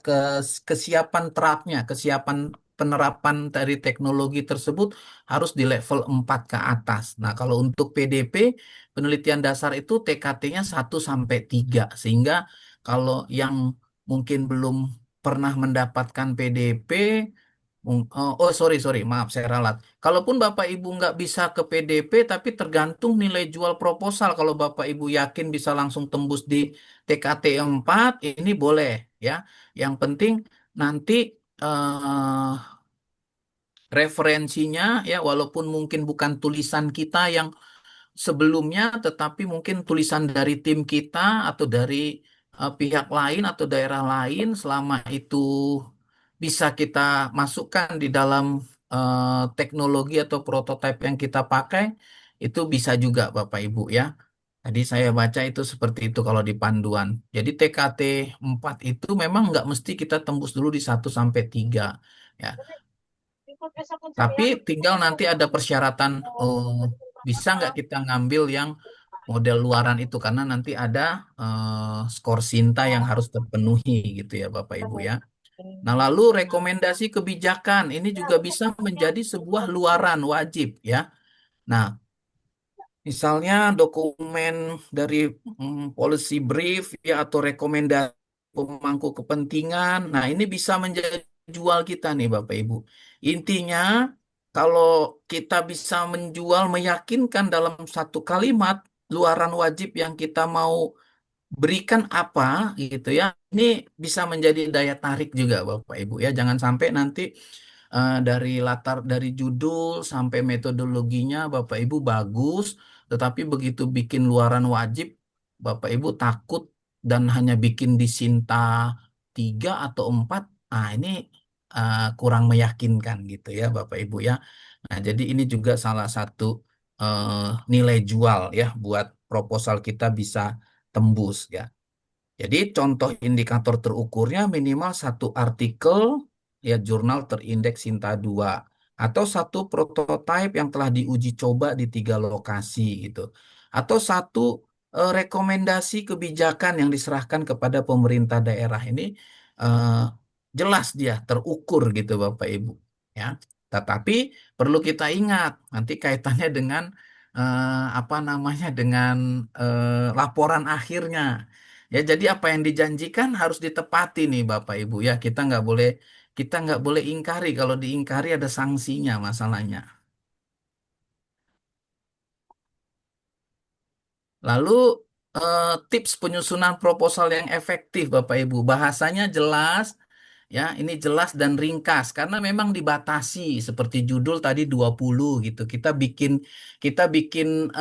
kesiapan terapnya, kesiapan penerapan dari teknologi tersebut harus di level 4 ke atas. Nah, kalau untuk PDP, penelitian dasar itu TKT-nya 1 sampai 3. Sehingga kalau yang mungkin belum pernah mendapatkan PDP, sorry, maaf saya ralat. Kalaupun Bapak Ibu nggak bisa ke PDP, tapi tergantung nilai jual proposal. Kalau Bapak Ibu yakin bisa langsung tembus di TKT 4, ini boleh ya. Yang penting nanti eh, referensinya ya, walaupun mungkin bukan tulisan kita yang sebelumnya, tetapi mungkin tulisan dari tim kita atau dari pihak lain atau daerah lain, selama itu bisa kita masukkan di dalam teknologi atau prototipe yang kita pakai, itu bisa juga Bapak Ibu ya. Tadi saya baca itu seperti itu kalau di panduan. Jadi TKT 4 itu memang nggak mesti kita tembus dulu di 1 sampai 3. Ya, tapi tinggal nanti ada persyaratan, bisa nggak kita ngambil yang model luaran itu karena nanti ada skor Sinta yang harus terpenuhi gitu ya Bapak Ibu ya. Nah, lalu rekomendasi kebijakan ini juga bisa menjadi sebuah luaran wajib ya. Nah, misalnya dokumen dari policy brief ya atau rekomendasi pemangku kepentingan. Nah, ini bisa menjadi jual kita nih Bapak Ibu. Intinya kalau kita bisa menjual meyakinkan dalam satu kalimat luaran wajib yang kita mau berikan apa gitu ya. Ini bisa menjadi daya tarik juga Bapak Ibu ya. Jangan sampai nanti dari dari judul sampai metodologinya Bapak Ibu bagus, tetapi begitu bikin luaran wajib Bapak Ibu takut dan hanya bikin di Sinta 3 atau 4. Ah ini kurang meyakinkan gitu ya Bapak Ibu ya. Nah, jadi ini juga salah satu eh, nilai jual ya buat proposal kita bisa tembus ya. Jadi contoh indikator terukurnya minimal satu artikel ya jurnal terindeks Sinta 2 atau satu prototipe yang telah diuji coba di 3 lokasi gitu. Atau satu rekomendasi kebijakan yang diserahkan kepada pemerintah daerah ini eh, jelas dia terukur gitu Bapak Ibu ya. Tetapi perlu kita ingat nanti kaitannya dengan apa namanya dengan laporan akhirnya. Ya, jadi apa yang dijanjikan harus ditepati nih Bapak Ibu ya. Kita nggak boleh ingkari. Kalau diingkari ada sanksinya masalahnya. Lalu tips penyusunan proposal yang efektif Bapak Ibu. Bahasanya jelas, ya, ini jelas dan ringkas karena memang dibatasi seperti judul tadi 20 gitu. Kita bikin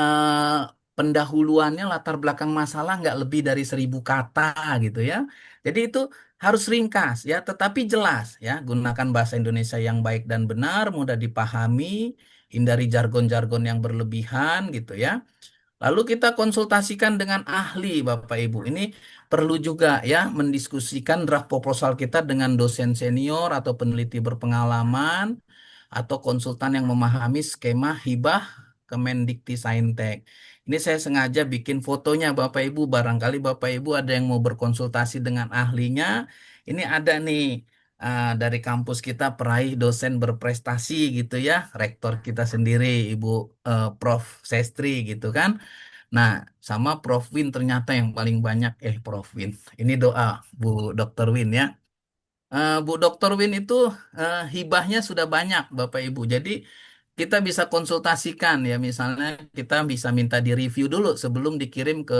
pendahuluannya latar belakang masalah nggak lebih dari 1.000 kata gitu ya. Jadi itu harus ringkas ya, tetapi jelas ya. Gunakan bahasa Indonesia yang baik dan benar, mudah dipahami, hindari jargon-jargon yang berlebihan gitu ya. Lalu kita konsultasikan dengan ahli, Bapak Ibu. Ini perlu juga ya mendiskusikan draft proposal kita dengan dosen senior atau peneliti berpengalaman atau konsultan yang memahami skema hibah Kemendikti-Saintek. Ini saya sengaja bikin fotonya Bapak Ibu. Barangkali Bapak Ibu ada yang mau berkonsultasi dengan ahlinya. Ini ada nih dari kampus kita peraih dosen berprestasi gitu ya. Rektor kita sendiri Ibu Prof. Sestri gitu kan. Nah, sama Prof. Win ternyata yang paling banyak, Prof. Win. Ini doa Bu Dr. Win ya. Bu Dr. Win itu hibahnya sudah banyak Bapak Ibu. Jadi kita bisa konsultasikan ya, misalnya kita bisa minta di-review dulu sebelum dikirim ke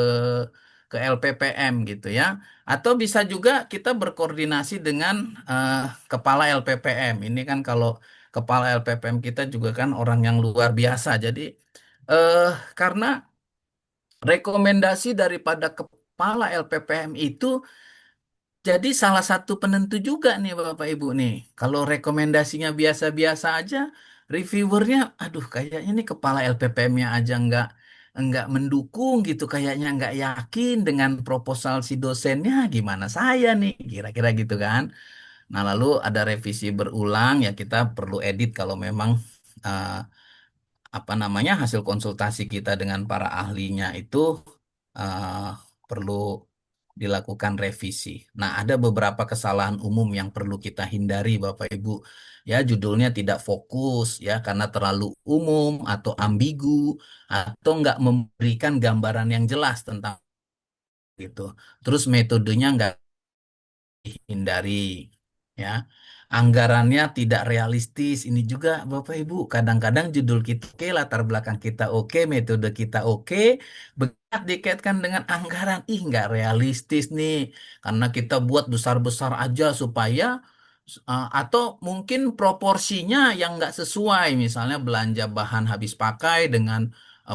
LPPM gitu ya. Atau bisa juga kita berkoordinasi dengan eh, kepala LPPM. Ini kan kalau kepala LPPM kita juga kan orang yang luar biasa. Jadi eh karena rekomendasi daripada kepala LPPM itu jadi salah satu penentu juga nih Bapak Ibu nih. Kalau rekomendasinya biasa-biasa aja, reviewernya, aduh kayaknya nih kepala LPPM-nya aja nggak mendukung gitu, kayaknya nggak yakin dengan proposal si dosennya, gimana saya nih, kira-kira gitu kan. Nah lalu ada revisi berulang ya kita perlu edit kalau memang eh, apa namanya hasil konsultasi kita dengan para ahlinya itu eh, perlu dilakukan revisi. Nah, ada beberapa kesalahan umum yang perlu kita hindari, Bapak Ibu. Ya, judulnya tidak fokus ya karena terlalu umum atau ambigu atau nggak memberikan gambaran yang jelas tentang itu. Terus metodenya nggak hindari ya. Anggarannya tidak realistis. Ini juga Bapak Ibu, kadang-kadang judul kita oke, latar belakang kita oke, metode kita oke, begitu dikaitkan dengan anggaran, ih nggak realistis nih. Karena kita buat besar-besar aja supaya atau mungkin proporsinya yang nggak sesuai, misalnya belanja bahan habis pakai dengan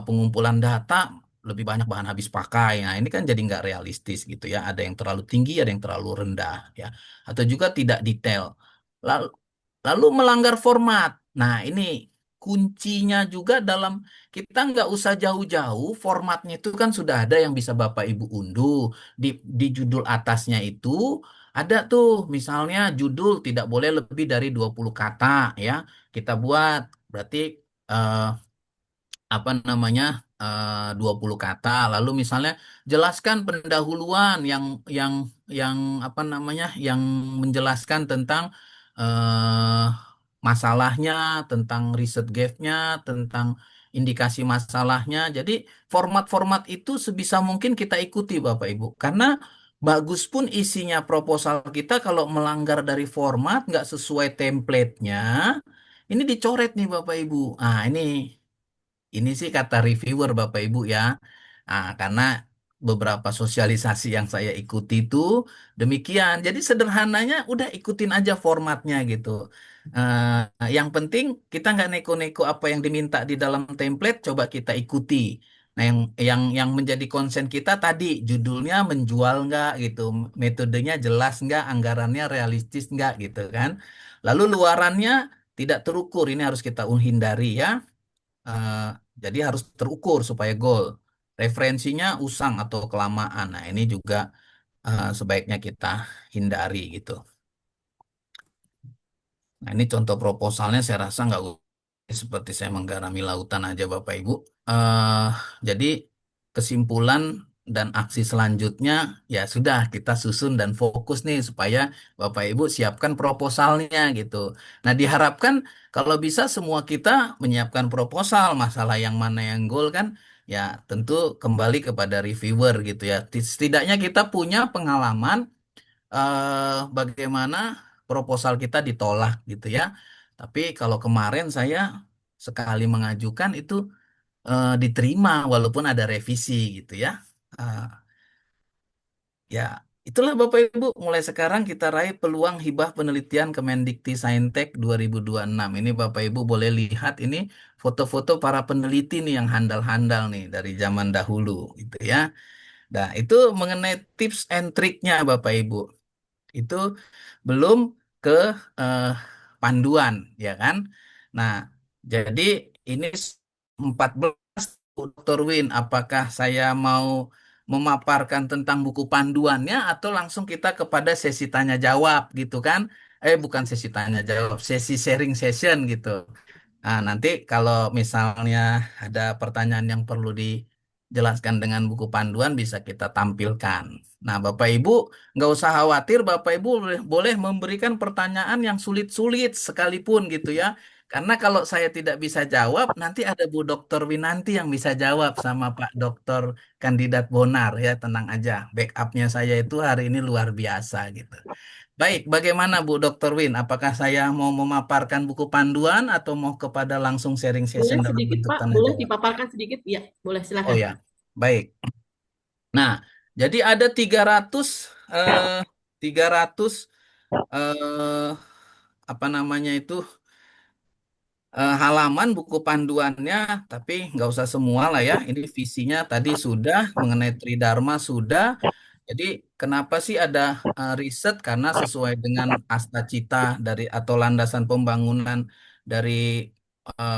pengumpulan data lebih banyak bahan habis pakai. Nah, ini kan jadi nggak realistis gitu ya. Ada yang terlalu tinggi, ada yang terlalu rendah ya. Atau juga tidak detail. Lalu, lalu melanggar format. Nah, ini kuncinya juga dalam kita nggak usah jauh-jauh, formatnya itu kan sudah ada yang bisa Bapak Ibu unduh. Di judul atasnya itu ada tuh misalnya judul tidak boleh lebih dari 20 kata ya. Kita buat berarti eh, apa namanya 20 kata lalu misalnya jelaskan pendahuluan yang apa namanya yang menjelaskan tentang eh, masalahnya tentang riset gapnya tentang indikasi masalahnya jadi format-format itu sebisa mungkin kita ikuti Bapak Ibu karena bagus pun isinya proposal kita kalau melanggar dari format nggak sesuai template-nya ini dicoret nih Bapak Ibu ini sih kata reviewer Bapak Ibu ya. Karena beberapa sosialisasi yang saya ikuti itu demikian. Jadi sederhananya udah ikutin aja formatnya gitu. Yang penting kita nggak neko-neko apa yang diminta di dalam template, coba kita ikuti. Nah, yang menjadi konsen kita tadi judulnya menjual nggak gitu, metodenya jelas nggak, anggarannya realistis nggak gitu kan. Lalu luarannya tidak terukur, ini harus kita hindari ya. Eh, jadi harus terukur supaya goal. Referensinya usang atau kelamaan. Nah, ini juga sebaiknya kita hindari gitu. Nah, ini contoh proposalnya saya rasa nggak seperti saya menggarami lautan aja Bapak Ibu. Eh, jadi kesimpulan dan aksi selanjutnya ya sudah kita susun dan fokus nih supaya Bapak Ibu siapkan proposalnya gitu. Nah, diharapkan kalau bisa semua kita menyiapkan proposal, masalah yang mana yang goal kan ya tentu kembali kepada reviewer gitu ya. Setidaknya kita punya pengalaman bagaimana proposal kita ditolak gitu ya. Tapi kalau kemarin saya sekali mengajukan itu diterima walaupun ada revisi gitu ya. Eh, ya, itulah Bapak Ibu, mulai sekarang kita raih peluang hibah penelitian Kemendikti Saintek 2026. Ini Bapak Ibu boleh lihat ini foto-foto para peneliti nih yang handal-handal nih dari zaman dahulu gitu ya. Nah, itu mengenai tips and triknya Bapak Ibu. Itu belum ke eh, panduan, ya kan? Nah, jadi ini 14 Dr. Win, apakah saya mau memaparkan tentang buku panduannya atau langsung kita kepada sesi tanya jawab gitu kan? Bukan sesi tanya jawab, sesi sharing session gitu. Nah, nanti kalau misalnya ada pertanyaan yang perlu dijelaskan dengan buku panduan bisa kita tampilkan. Nah, Bapak Ibu nggak usah khawatir, Bapak Ibu boleh memberikan pertanyaan yang sulit-sulit sekalipun gitu ya. Karena kalau saya tidak bisa jawab, nanti ada Bu Dokter Winanti yang bisa jawab sama Pak Dokter Kandidat Bonar ya, tenang aja. Backupnya saya itu hari ini luar biasa gitu. Baik, bagaimana Bu Dokter Win? Apakah saya mau memaparkan buku panduan atau mau kepada langsung sharing session Boleh dalam sedikit, bentuk Pak. tanya Boleh jawab? dipaparkan sedikit? Ya, boleh Oh silakan. ya, baik. Nah, jadi ada 300 eh 300 eh apa namanya itu halaman buku panduannya, tapi nggak usah semua lah ya. Ini visinya tadi sudah, mengenai Tridharma sudah. Jadi kenapa sih ada riset? Karena sesuai dengan asta cita dari atau landasan pembangunan dari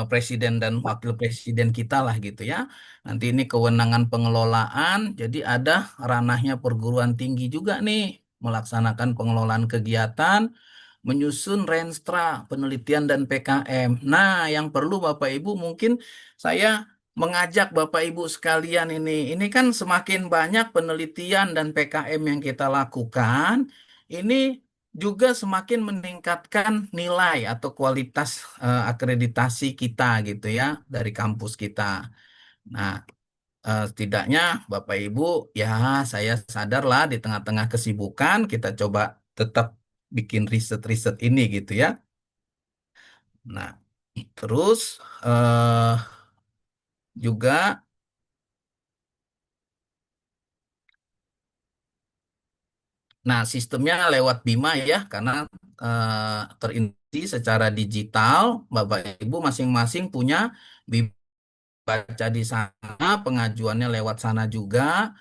presiden dan wakil presiden kita lah gitu ya. Nanti ini kewenangan pengelolaan, jadi ada ranahnya perguruan tinggi juga nih melaksanakan pengelolaan kegiatan, menyusun renstra penelitian dan PKM. Nah, yang perlu Bapak Ibu mungkin saya mengajak Bapak Ibu sekalian ini kan semakin banyak penelitian dan PKM yang kita lakukan, ini juga semakin meningkatkan nilai atau kualitas akreditasi kita gitu ya dari kampus kita. Nah, setidaknya Bapak Ibu ya saya sadar lah di tengah-tengah kesibukan kita coba tetap bikin riset-riset ini gitu ya. Nah, terus juga, nah sistemnya lewat Bima ya, karena terintegrasi secara digital. Bapak Ibu masing-masing punya Bima baca di sana, pengajuannya lewat sana juga.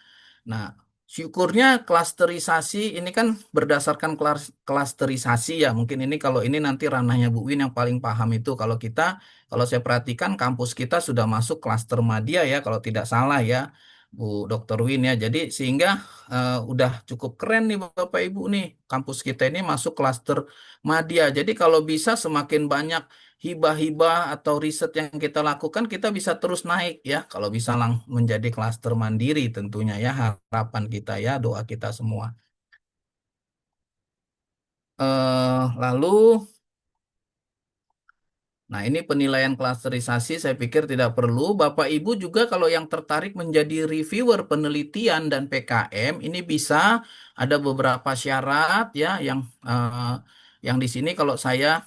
Nah, syukurnya klasterisasi ini kan berdasarkan klasterisasi ya. Mungkin ini kalau ini nanti ranahnya Bu Win yang paling paham itu. Kalau saya perhatikan kampus kita sudah masuk klaster Madya ya, kalau tidak salah ya, Bu Dokter Win ya. Jadi sehingga udah cukup keren nih Bapak Ibu nih. Kampus kita ini masuk klaster Madya. Jadi kalau bisa semakin banyak hibah-hibah atau riset yang kita lakukan, kita bisa terus naik ya. Kalau bisa menjadi klaster mandiri tentunya ya, harapan kita ya, doa kita semua. Lalu, nah ini penilaian klasterisasi saya pikir tidak perlu. Bapak Ibu juga kalau yang tertarik menjadi reviewer penelitian dan PKM, ini bisa ada beberapa syarat ya yang di sini kalau saya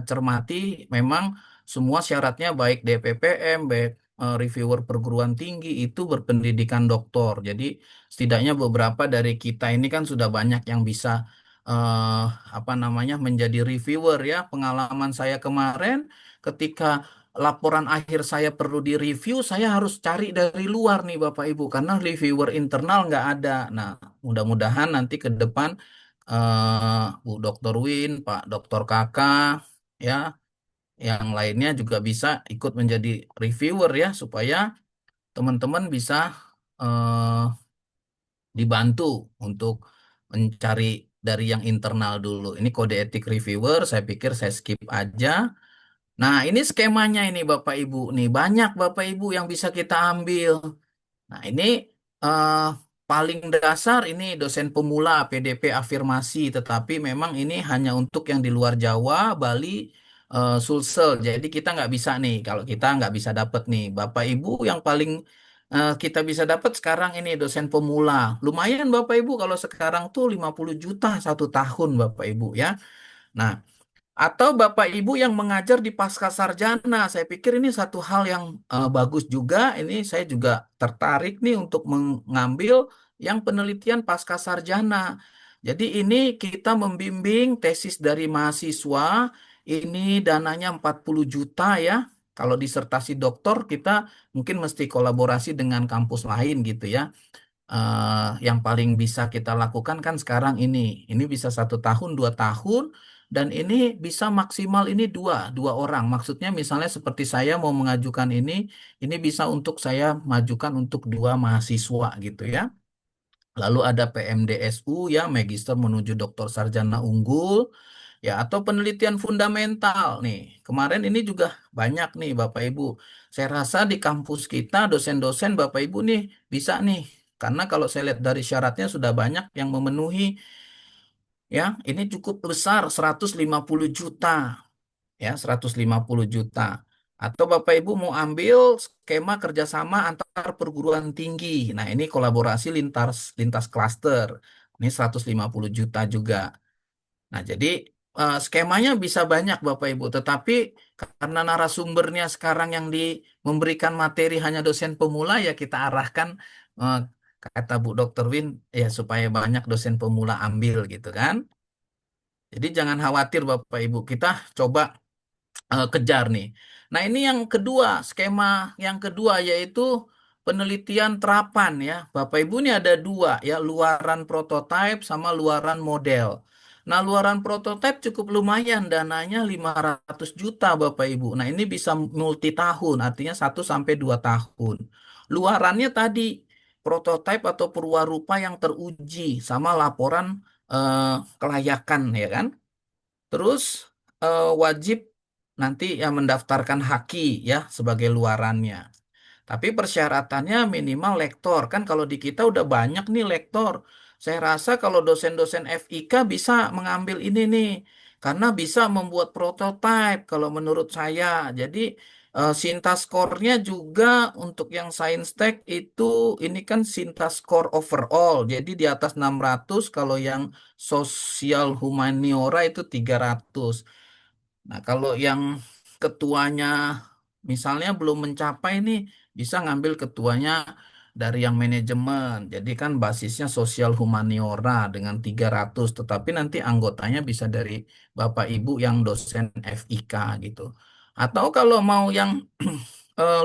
cermati memang semua syaratnya baik DPPM, baik reviewer perguruan tinggi itu berpendidikan doktor. Jadi setidaknya beberapa dari kita ini kan sudah banyak yang bisa eh, apa namanya menjadi reviewer ya. Pengalaman saya kemarin ketika laporan akhir saya perlu direview, saya harus cari dari luar nih Bapak Ibu karena reviewer internal nggak ada. Nah, mudah-mudahan nanti ke depan Bu Dr. Win, Pak Dr. Kakak, ya, yang lainnya juga bisa ikut menjadi reviewer ya, supaya teman-teman bisa eh, dibantu untuk mencari dari yang internal dulu. Ini kode etik reviewer, saya pikir saya skip aja. Nah, ini skemanya ini Bapak Ibu. Nih, banyak Bapak Ibu yang bisa kita ambil. Nah, ini eh, paling dasar ini dosen pemula PDP afirmasi, tetapi memang ini hanya untuk yang di luar Jawa, Bali, Sulsel. Jadi kita nggak bisa nih, kalau kita nggak bisa dapat nih, Bapak Ibu yang paling kita bisa dapat sekarang ini dosen pemula. Lumayan Bapak Ibu kalau sekarang tuh 50 juta 1 tahun Bapak Ibu ya. Nah, atau Bapak Ibu yang mengajar di pasca sarjana, saya pikir ini satu hal yang bagus juga. Ini saya juga tertarik nih untuk mengambil yang penelitian pasca sarjana. Jadi ini kita membimbing tesis dari mahasiswa, ini dananya 40 juta ya. Kalau disertasi doktor kita mungkin mesti kolaborasi dengan kampus lain gitu ya. Yang paling bisa kita lakukan kan sekarang ini bisa 1 tahun 2 tahun dan ini bisa maksimal ini dua orang. Maksudnya misalnya seperti saya mau mengajukan ini bisa untuk saya majukan untuk 2 mahasiswa gitu ya. Lalu ada PMDSU ya, Magister menuju Doktor Sarjana Unggul. Ya, atau penelitian fundamental nih. Kemarin ini juga banyak nih Bapak Ibu. Saya rasa di kampus kita dosen-dosen Bapak Ibu nih bisa nih. Karena kalau saya lihat dari syaratnya sudah banyak yang memenuhi ya. Ini cukup besar 150 juta ya, 150 juta. Atau Bapak Ibu mau ambil skema kerjasama antar perguruan tinggi. Nah, ini kolaborasi lintas lintas klaster. Ini 150 juta juga. Nah, jadi skemanya bisa banyak Bapak Ibu, tetapi karena narasumbernya sekarang yang memberikan materi hanya dosen pemula ya kita arahkan eh, kata Bu Dr. Win ya supaya banyak dosen pemula ambil gitu kan. Jadi jangan khawatir Bapak Ibu, kita coba kejar nih. Nah, ini yang kedua, skema yang kedua yaitu penelitian terapan ya. Bapak Ibu ini ada dua ya, luaran prototipe sama luaran model. Nah, luaran prototipe cukup lumayan, dananya 500 juta Bapak Ibu. Nah, ini bisa multi tahun, artinya 1 sampai 2 tahun. Luarannya tadi, prototipe atau perwarupa yang teruji sama laporan kelayakan ya kan. Terus wajib nanti yang mendaftarkan haki ya sebagai luarannya. Tapi persyaratannya minimal lektor. Kan kalau di kita udah banyak nih lektor. Saya rasa kalau dosen-dosen FIK bisa mengambil ini nih. Karena bisa membuat prototipe kalau menurut saya. Jadi Sintas skornya juga untuk yang Science Tech itu ini kan Sintas score overall. Jadi di atas 600 kalau yang sosial humaniora itu 300. Nah, kalau yang ketuanya misalnya belum mencapai nih, bisa ngambil ketuanya dari yang manajemen. Jadi kan basisnya sosial humaniora dengan 300, tetapi nanti anggotanya bisa dari Bapak Ibu yang dosen FIK gitu. Atau kalau mau yang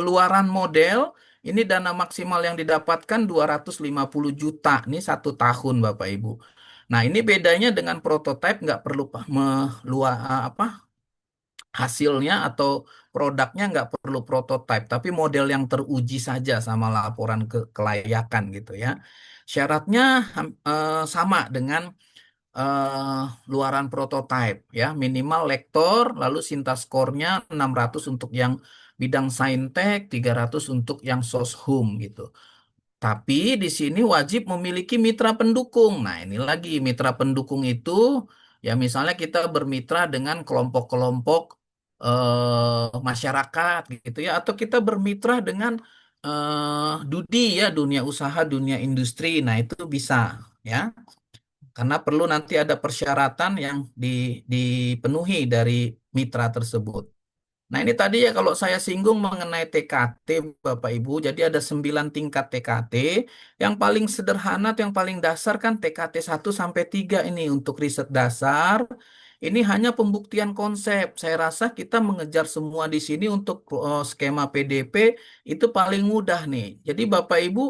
luaran model, ini dana maksimal yang didapatkan 250 juta. Ini 1 tahun Bapak Ibu. Nah, ini bedanya dengan prototipe nggak perlu apa hasilnya atau produknya nggak perlu prototipe, tapi model yang teruji saja sama laporan kelayakan gitu ya. Syaratnya sama dengan luaran prototipe ya, minimal lektor, lalu Sinta skornya 600 untuk yang bidang saintek, 300 untuk yang soshum gitu. Tapi di sini wajib memiliki mitra pendukung. Nah, ini lagi mitra pendukung itu ya misalnya kita bermitra dengan kelompok-kelompok masyarakat gitu ya atau kita bermitra dengan DUDI ya, dunia usaha, dunia industri. Nah, itu bisa ya. Karena perlu nanti ada persyaratan yang dipenuhi dari mitra tersebut. Nah, ini tadi ya kalau saya singgung mengenai TKT, Bapak Ibu. Jadi ada 9 tingkat TKT. Yang paling sederhana, atau yang paling dasar kan TKT 1 sampai 3 ini untuk riset dasar. Ini hanya pembuktian konsep. Saya rasa kita mengejar semua di sini untuk skema PDP itu paling mudah nih. Jadi Bapak Ibu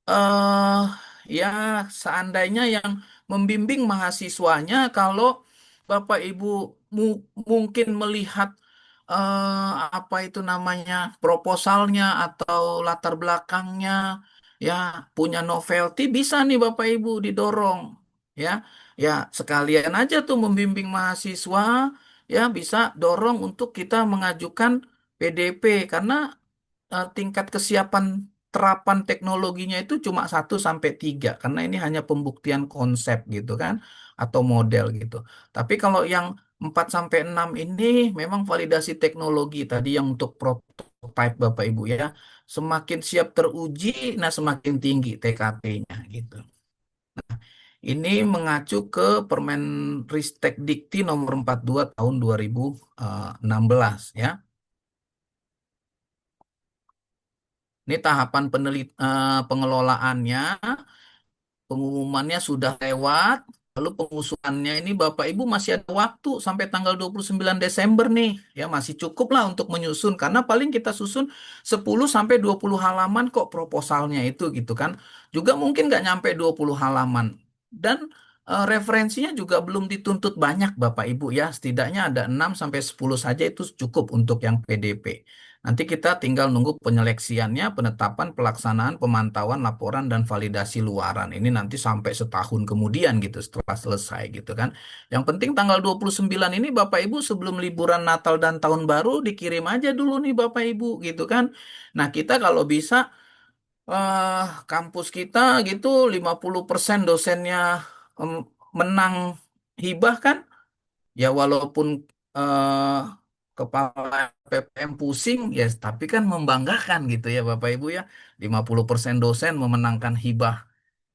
eh ya seandainya yang membimbing mahasiswanya kalau Bapak Ibu mungkin melihat apa itu namanya proposalnya atau latar belakangnya ya punya novelty bisa nih Bapak Ibu didorong ya ya sekalian aja tuh membimbing mahasiswa ya bisa dorong untuk kita mengajukan PDP karena tingkat kesiapan terapan teknologinya itu cuma 1 sampai 3 karena ini hanya pembuktian konsep gitu kan atau model gitu. Tapi kalau yang 4 sampai 6 ini memang validasi teknologi tadi yang untuk prototype Bapak Ibu ya. Semakin siap teruji, nah semakin tinggi TKP-nya gitu. Ini mengacu ke Permen-Ristek Dikti nomor 42 tahun 2016 ya. Ini tahapan pengelolaannya. Pengumumannya sudah lewat, lalu pengusulannya ini Bapak Ibu masih ada waktu sampai tanggal 29 Desember nih. Ya masih cukup lah untuk menyusun karena paling kita susun 10 sampai 20 halaman kok proposalnya itu gitu kan. Juga mungkin nggak nyampe 20 halaman. Dan referensinya juga belum dituntut banyak Bapak Ibu ya. Setidaknya ada 6 sampai 10 saja itu cukup untuk yang PDP. Nanti kita tinggal nunggu penyeleksiannya, penetapan, pelaksanaan, pemantauan, laporan, dan validasi luaran. Ini nanti sampai setahun kemudian gitu setelah selesai gitu kan. Yang penting tanggal 29 ini Bapak Ibu sebelum liburan Natal dan Tahun Baru dikirim aja dulu nih Bapak Ibu gitu kan. Nah kita kalau bisa kampus kita gitu 50% dosennya em, menang hibah kan. Ya walaupun eh, kepala PPM pusing ya tapi kan membanggakan gitu ya Bapak Ibu ya. 50% dosen memenangkan hibah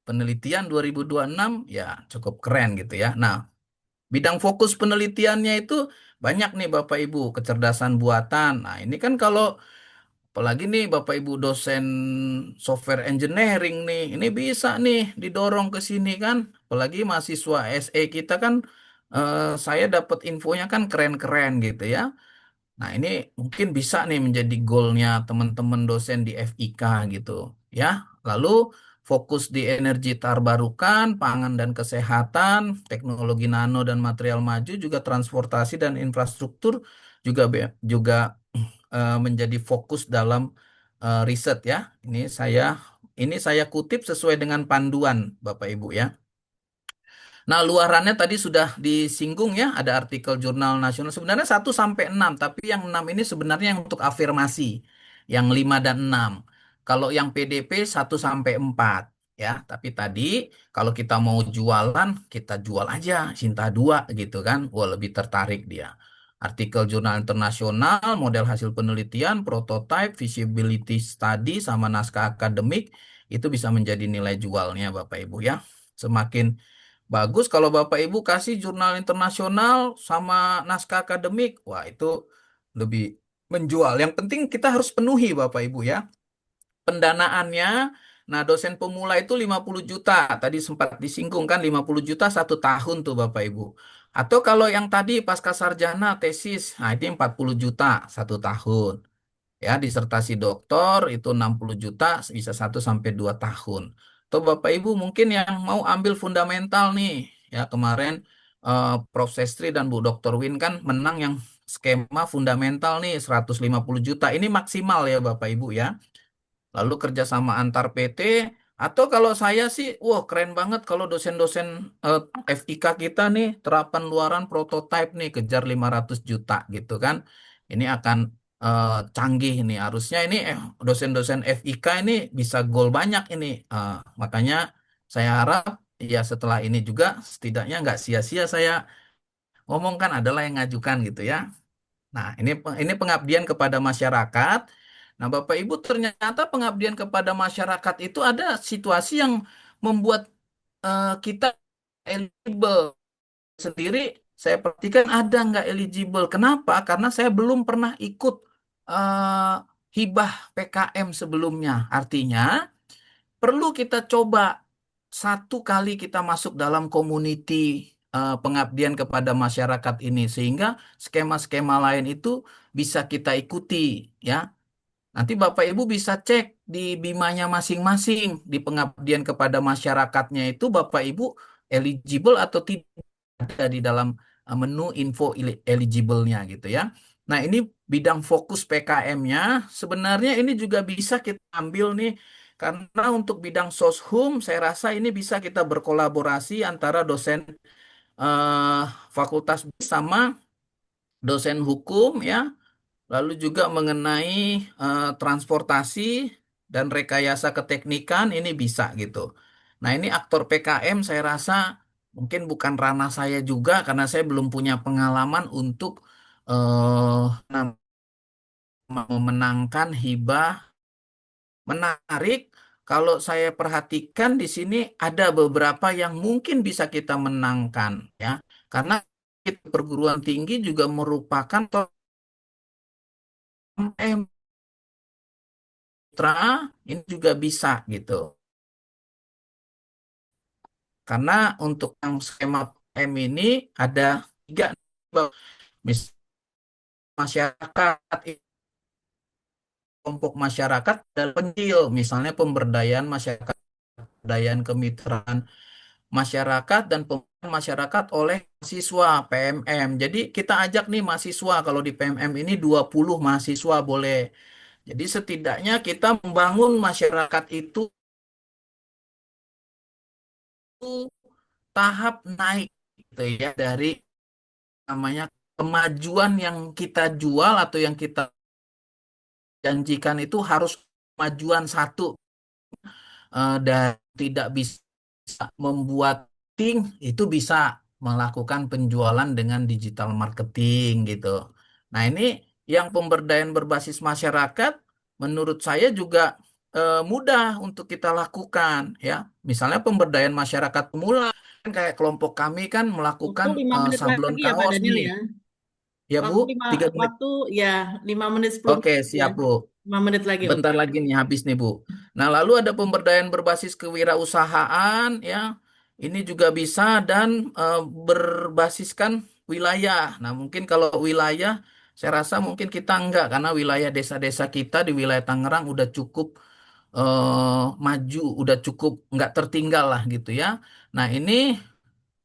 penelitian 2026 ya cukup keren gitu ya. Nah, bidang fokus penelitiannya itu banyak nih Bapak Ibu, kecerdasan buatan. Nah, ini kan kalau apalagi nih Bapak Ibu dosen software engineering nih, ini bisa nih didorong ke sini kan. Apalagi mahasiswa SE kita kan saya dapat infonya kan keren-keren gitu ya. Nah, ini mungkin bisa nih menjadi goalnya teman-teman dosen di FIK gitu ya. Lalu fokus di energi terbarukan, pangan dan kesehatan, teknologi nano dan material maju, juga transportasi dan infrastruktur juga menjadi fokus dalam riset ya. Ini saya kutip sesuai dengan panduan Bapak Ibu ya. Nah, luarannya tadi sudah disinggung ya, ada artikel jurnal nasional. Sebenarnya 1 sampai 6, tapi yang 6 ini sebenarnya yang untuk afirmasi. Yang 5 dan 6. Kalau yang PDP 1 sampai 4 ya. Tapi tadi kalau kita mau jualan, kita jual aja Sinta 2 gitu kan. Wah, lebih tertarik dia. Artikel jurnal internasional, model hasil penelitian, prototype, feasibility study, sama naskah akademik, itu bisa menjadi nilai jualnya Bapak Ibu ya. Semakin bagus kalau Bapak Ibu kasih jurnal internasional sama naskah akademik. Wah, itu lebih menjual. Yang penting kita harus penuhi Bapak Ibu ya. Pendanaannya, nah dosen pemula itu 50 juta. Tadi sempat disinggung kan 50 juta 1 tahun tuh Bapak Ibu. Atau kalau yang tadi pasca sarjana tesis, nah itu 40 juta 1 tahun. Ya, disertasi doktor itu 60 juta bisa 1 sampai 2 tahun. Atau Bapak Ibu mungkin yang mau ambil fundamental nih. Ya, kemarin Prof. Sestri dan Bu Dr. Win kan menang yang skema fundamental nih 150 juta. Ini maksimal ya Bapak Ibu ya. Lalu kerjasama antar PT, atau kalau saya sih, wah keren banget kalau dosen-dosen eh, FIK kita nih terapan luaran prototipe nih kejar 500 juta gitu kan. Ini akan canggih nih. Harusnya ini dosen-dosen FIK ini bisa goal banyak ini. Makanya saya harap ya setelah ini juga setidaknya nggak sia-sia saya ngomongkan adalah yang ngajukan gitu ya. Nah, ini pengabdian kepada masyarakat. Nah, Bapak Ibu ternyata pengabdian kepada masyarakat itu ada situasi yang membuat kita eligible sendiri saya perhatikan ada nggak eligible. Kenapa? Karena saya belum pernah ikut eh, hibah PKM sebelumnya. Artinya perlu kita coba satu kali kita masuk dalam community pengabdian kepada masyarakat ini sehingga skema-skema lain itu bisa kita ikuti ya. Nanti Bapak Ibu bisa cek di Bimanya masing-masing di pengabdian kepada masyarakatnya itu Bapak Ibu eligible atau tidak ada di dalam menu info eligible-nya gitu ya. Nah, ini bidang fokus PKM-nya. Sebenarnya ini juga bisa kita ambil nih karena untuk bidang soshum saya rasa ini bisa kita berkolaborasi antara dosen eh, fakultas sama dosen hukum ya. Lalu juga mengenai transportasi dan rekayasa keteknikan ini bisa gitu. Nah, ini aktor PKM saya rasa mungkin bukan ranah saya juga karena saya belum punya pengalaman untuk memenangkan hibah. Menarik kalau saya perhatikan di sini ada beberapa yang mungkin bisa kita menangkan ya. Karena perguruan tinggi juga merupakan mitra ini juga bisa gitu. Karena untuk yang skema M ini ada tiga masyarakat, kelompok masyarakat dan pencil, misalnya pemberdayaan masyarakat, pemberdayaan kemitraan masyarakat dan pemberdayaan masyarakat oleh mahasiswa PMM. Jadi kita ajak nih mahasiswa kalau di PMM ini 20 mahasiswa boleh. Jadi setidaknya kita membangun masyarakat itu tahap naik gitu ya dari namanya kemajuan yang kita jual atau yang kita janjikan itu harus kemajuan satu dan tidak bisa membuat ting itu bisa melakukan penjualan dengan digital marketing gitu. Nah, ini yang pemberdayaan berbasis masyarakat menurut saya juga mudah untuk kita lakukan ya. Misalnya pemberdayaan masyarakat pemula kan kayak kelompok kami kan Waktu melakukan 5 menit sablon lagi ya Pak kaos Daniel nih. ya. Ya Bu, Waktu lima 3 menit. waktu ya 5 menit 10 menit Oke, ya. siap Bu. 5 menit lagi oke. Bentar lagi nih habis nih Bu. Nah, lalu ada pemberdayaan berbasis kewirausahaan ya. Ini juga bisa dan berbasiskan wilayah. Nah, mungkin kalau wilayah saya rasa mungkin kita enggak karena wilayah desa-desa kita di wilayah Tangerang udah cukup maju, udah cukup enggak tertinggal lah gitu ya. Nah, ini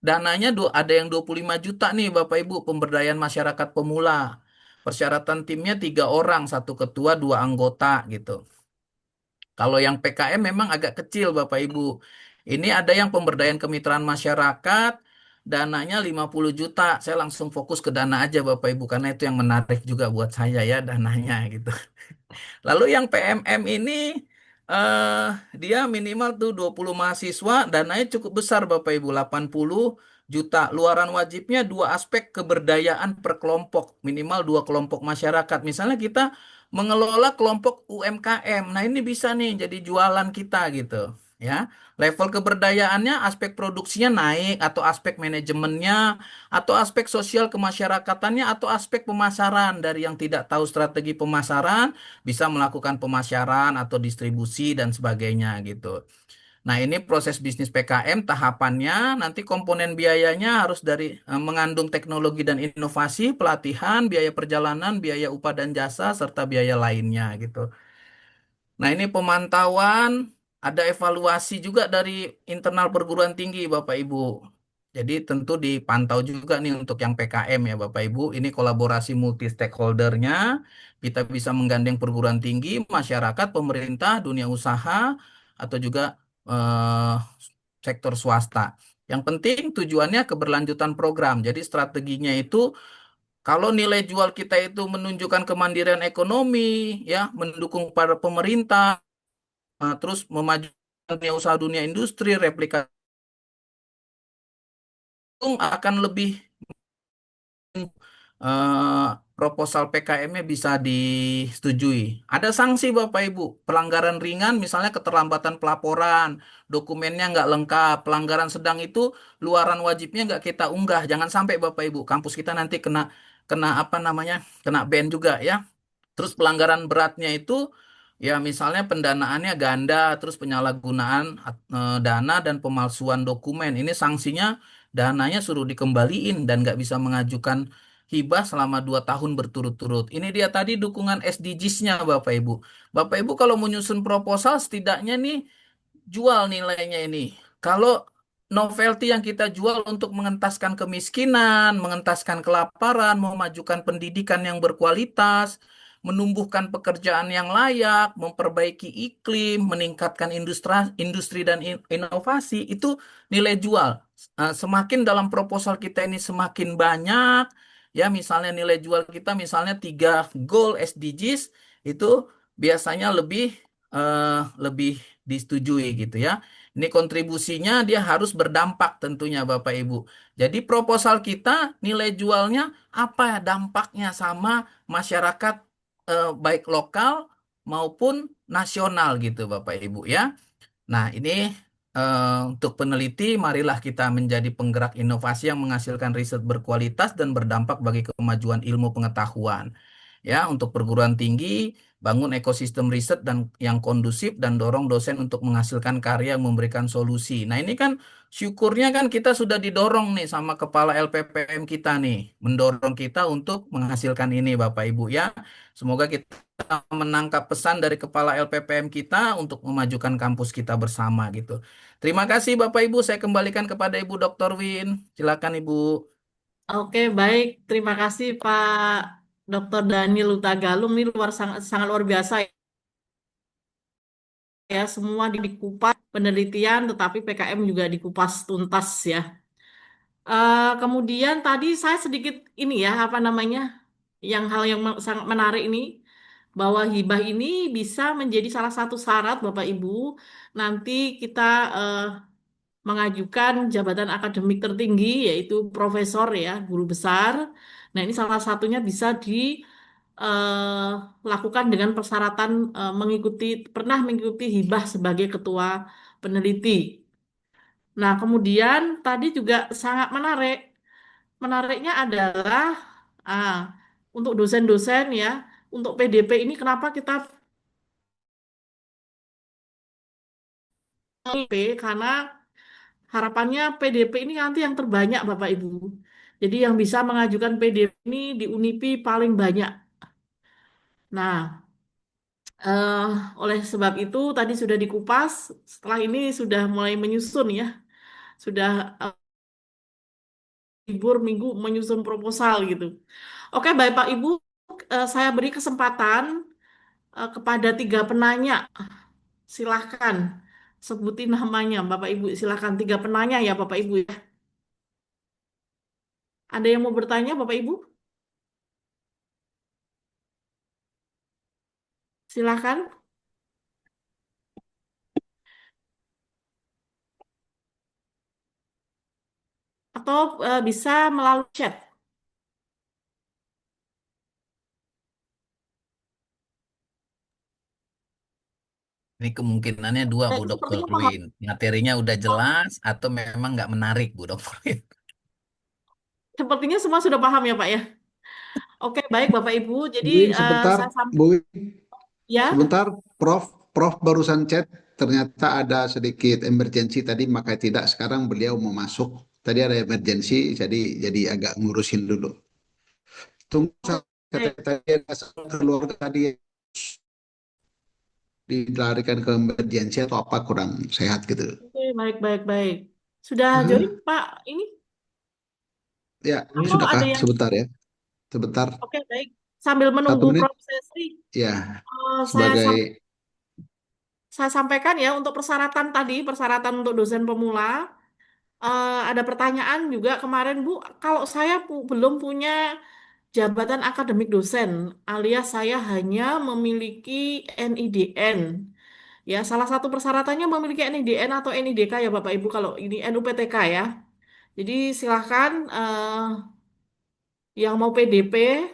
dananya ada yang 25 juta nih Bapak Ibu pemberdayaan masyarakat pemula. Persyaratan timnya 3 orang, satu ketua, 2 anggota gitu. Kalau yang PKM memang agak kecil Bapak Ibu. Ini ada yang pemberdayaan kemitraan masyarakat, dananya 50 juta. Saya langsung fokus ke dana aja Bapak Ibu, karena itu yang menarik juga buat saya ya dananya gitu. Lalu yang PMM ini eh dia minimal tuh 20 mahasiswa, dananya cukup besar Bapak Ibu, 80 juta. Luaran wajibnya dua aspek keberdayaan per kelompok, minimal 2 kelompok masyarakat. Misalnya kita mengelola kelompok UMKM. Nah, ini bisa nih jadi jualan kita gitu. Ya, level keberdayaannya aspek produksinya naik atau aspek manajemennya atau aspek sosial kemasyarakatannya atau aspek pemasaran dari yang tidak tahu strategi pemasaran bisa melakukan pemasaran atau distribusi dan sebagainya gitu. Nah, ini proses bisnis PKM tahapannya, nanti komponen biayanya harus dari mengandung teknologi dan inovasi, pelatihan, biaya perjalanan, biaya upah dan jasa, serta biaya lainnya gitu. Nah, ini pemantauan, ada evaluasi juga dari internal perguruan tinggi, Bapak Ibu. Jadi tentu dipantau juga nih untuk yang PKM ya Bapak Ibu. Ini kolaborasi multi stakeholdernya. Kita bisa menggandeng perguruan tinggi, masyarakat, pemerintah, dunia usaha, atau juga eh, sektor swasta. Yang penting tujuannya keberlanjutan program. Jadi strateginya itu kalau nilai jual kita itu menunjukkan kemandirian ekonomi, ya, mendukung para pemerintah, terus memajukan dunia usaha dunia industri, replika akan lebih eh, proposal PKM-nya bisa disetujui. Ada sanksi Bapak Ibu, pelanggaran ringan misalnya keterlambatan pelaporan, dokumennya nggak lengkap, pelanggaran sedang itu luaran wajibnya nggak kita unggah. Jangan sampai Bapak Ibu, kampus kita nanti kena kena apa namanya, kena ban juga ya. Terus pelanggaran beratnya itu ya misalnya pendanaannya ganda, terus penyalahgunaan dana dan pemalsuan dokumen. Ini sanksinya dananya suruh dikembaliin dan nggak bisa mengajukan hibah selama 2 tahun berturut-turut. Ini dia tadi dukungan SDGs-nya Bapak Ibu. Bapak Ibu kalau menyusun proposal setidaknya nih jual nilainya ini. Kalau novelty yang kita jual untuk mengentaskan kemiskinan, mengentaskan kelaparan, memajukan pendidikan yang berkualitas, menumbuhkan pekerjaan yang layak, memperbaiki iklim, meningkatkan industri dan inovasi, itu nilai jual. Semakin dalam proposal kita ini semakin banyak, ya misalnya nilai jual kita misalnya 3 goal SDGs, itu biasanya lebih disetujui gitu ya. Ini kontribusinya dia harus berdampak tentunya Bapak Ibu. Jadi proposal kita nilai jualnya apa ya dampaknya sama masyarakat baik lokal maupun nasional gitu Bapak Ibu ya. Nah, ini untuk peneliti, marilah kita menjadi penggerak inovasi yang menghasilkan riset berkualitas dan berdampak bagi kemajuan ilmu pengetahuan. Ya, untuk perguruan tinggi, bangun ekosistem riset dan yang kondusif dan dorong dosen untuk menghasilkan karya yang memberikan solusi. Nah, ini kan syukurnya kan kita sudah didorong nih sama kepala LPPM kita nih, mendorong kita untuk menghasilkan ini Bapak Ibu ya. Semoga kita menangkap pesan dari kepala LPPM kita untuk memajukan kampus kita bersama gitu. Terima kasih Bapak Ibu, saya kembalikan kepada Ibu Dr. Win. Silakan Ibu. Oke, baik. Terima kasih Pak Dr. Daniel Utagalung. Ini sangat, sangat luar biasa ya. Semua dikupas penelitian, tetapi PKM juga dikupas tuntas ya. Kemudian tadi saya sedikit ini ya, apa namanya, yang hal yang sangat menarik ini, bahwa hibah ini bisa menjadi salah satu syarat Bapak Ibu. Nanti kita eh, mengajukan jabatan akademik tertinggi, yaitu profesor ya, guru besar. Nah, ini salah satunya bisa dilakukan dengan persyaratan pernah mengikuti hibah sebagai ketua peneliti. Nah, kemudian tadi juga sangat menarik. Menariknya adalah ah, untuk dosen-dosen ya, untuk PDP ini kenapa kita PDP? Karena harapannya PDP ini nanti yang terbanyak Bapak Ibu. Jadi yang bisa mengajukan PDP ini di Unipi paling banyak. Nah, eh, oleh sebab itu tadi sudah dikupas, setelah ini sudah mulai menyusun ya, sudah libur minggu menyusun proposal gitu. Oke, Bapak Ibu, saya beri kesempatan kepada 3 penanya. Silahkan sebutin namanya, Bapak Ibu. Silahkan 3 penanya ya, Bapak Ibu ya. Ada yang mau bertanya, Bapak Ibu? Silahkan. Atau bisa melalui chat. Ini kemungkinannya dua Bu Dr. Sepertinya paham. Win. Materinya udah jelas atau memang nggak menarik Bu Dr. Win. Sepertinya semua sudah paham ya, Pak ya. Oke, baik Bapak Ibu. Jadi Bu Win, sebentar, saya Bu Win, ya. sebentar, Prof barusan chat, ternyata ada sedikit emergensi tadi, maka tidak sekarang beliau mau masuk. Tadi ada emergensi, jadi agak ngurusin dulu. Tunggu Oke, baik. tadi ada keluarga tadi dilarikan ke emergensi atau apa kurang sehat gitu. Oke, baik, baik, baik. Sudah join Hah? Pak ini? Ya, Atau sudahkah? ada yang Sebentar ya, sebentar. oke, baik. Sambil Satu menunggu menit, prosesi, ya, saya sebagai saya sampaikan ya untuk persyaratan tadi, persyaratan untuk dosen pemula. Ada pertanyaan juga kemarin Bu, kalau saya belum punya jabatan akademik dosen, alias saya hanya memiliki NIDN. Ya, salah satu persyaratannya memiliki NIDN atau NIDK ya Bapak Ibu kalau ini NUPTK ya. Jadi silahkan yang mau PDP,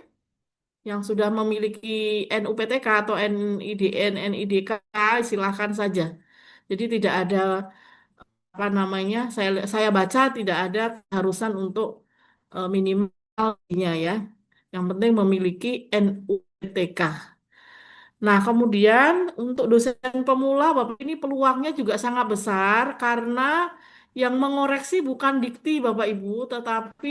yang sudah memiliki NUPTK atau NIDN, NIDK, silakan saja. Jadi tidak ada apa namanya, saya baca tidak ada keharusan untuk minimalnya ya. Yang penting memiliki NUPTK. Nah, kemudian untuk dosen pemula, Bapak ini peluangnya juga sangat besar karena yang mengoreksi bukan dikti Bapak Ibu, tetapi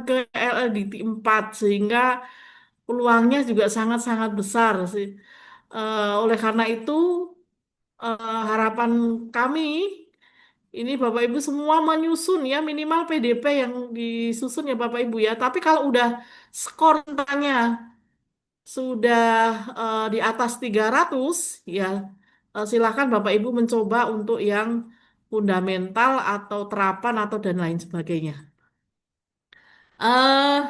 ke LLDT 4 sehingga peluangnya juga sangat-sangat besar sih. Oleh karena itu, harapan kami ini Bapak Ibu semua menyusun ya minimal PDP yang disusun ya Bapak Ibu ya. Tapi kalau udah skor tanya sudah di atas 300 ya silakan Bapak Ibu mencoba untuk yang fundamental atau terapan atau dan lain sebagainya. eh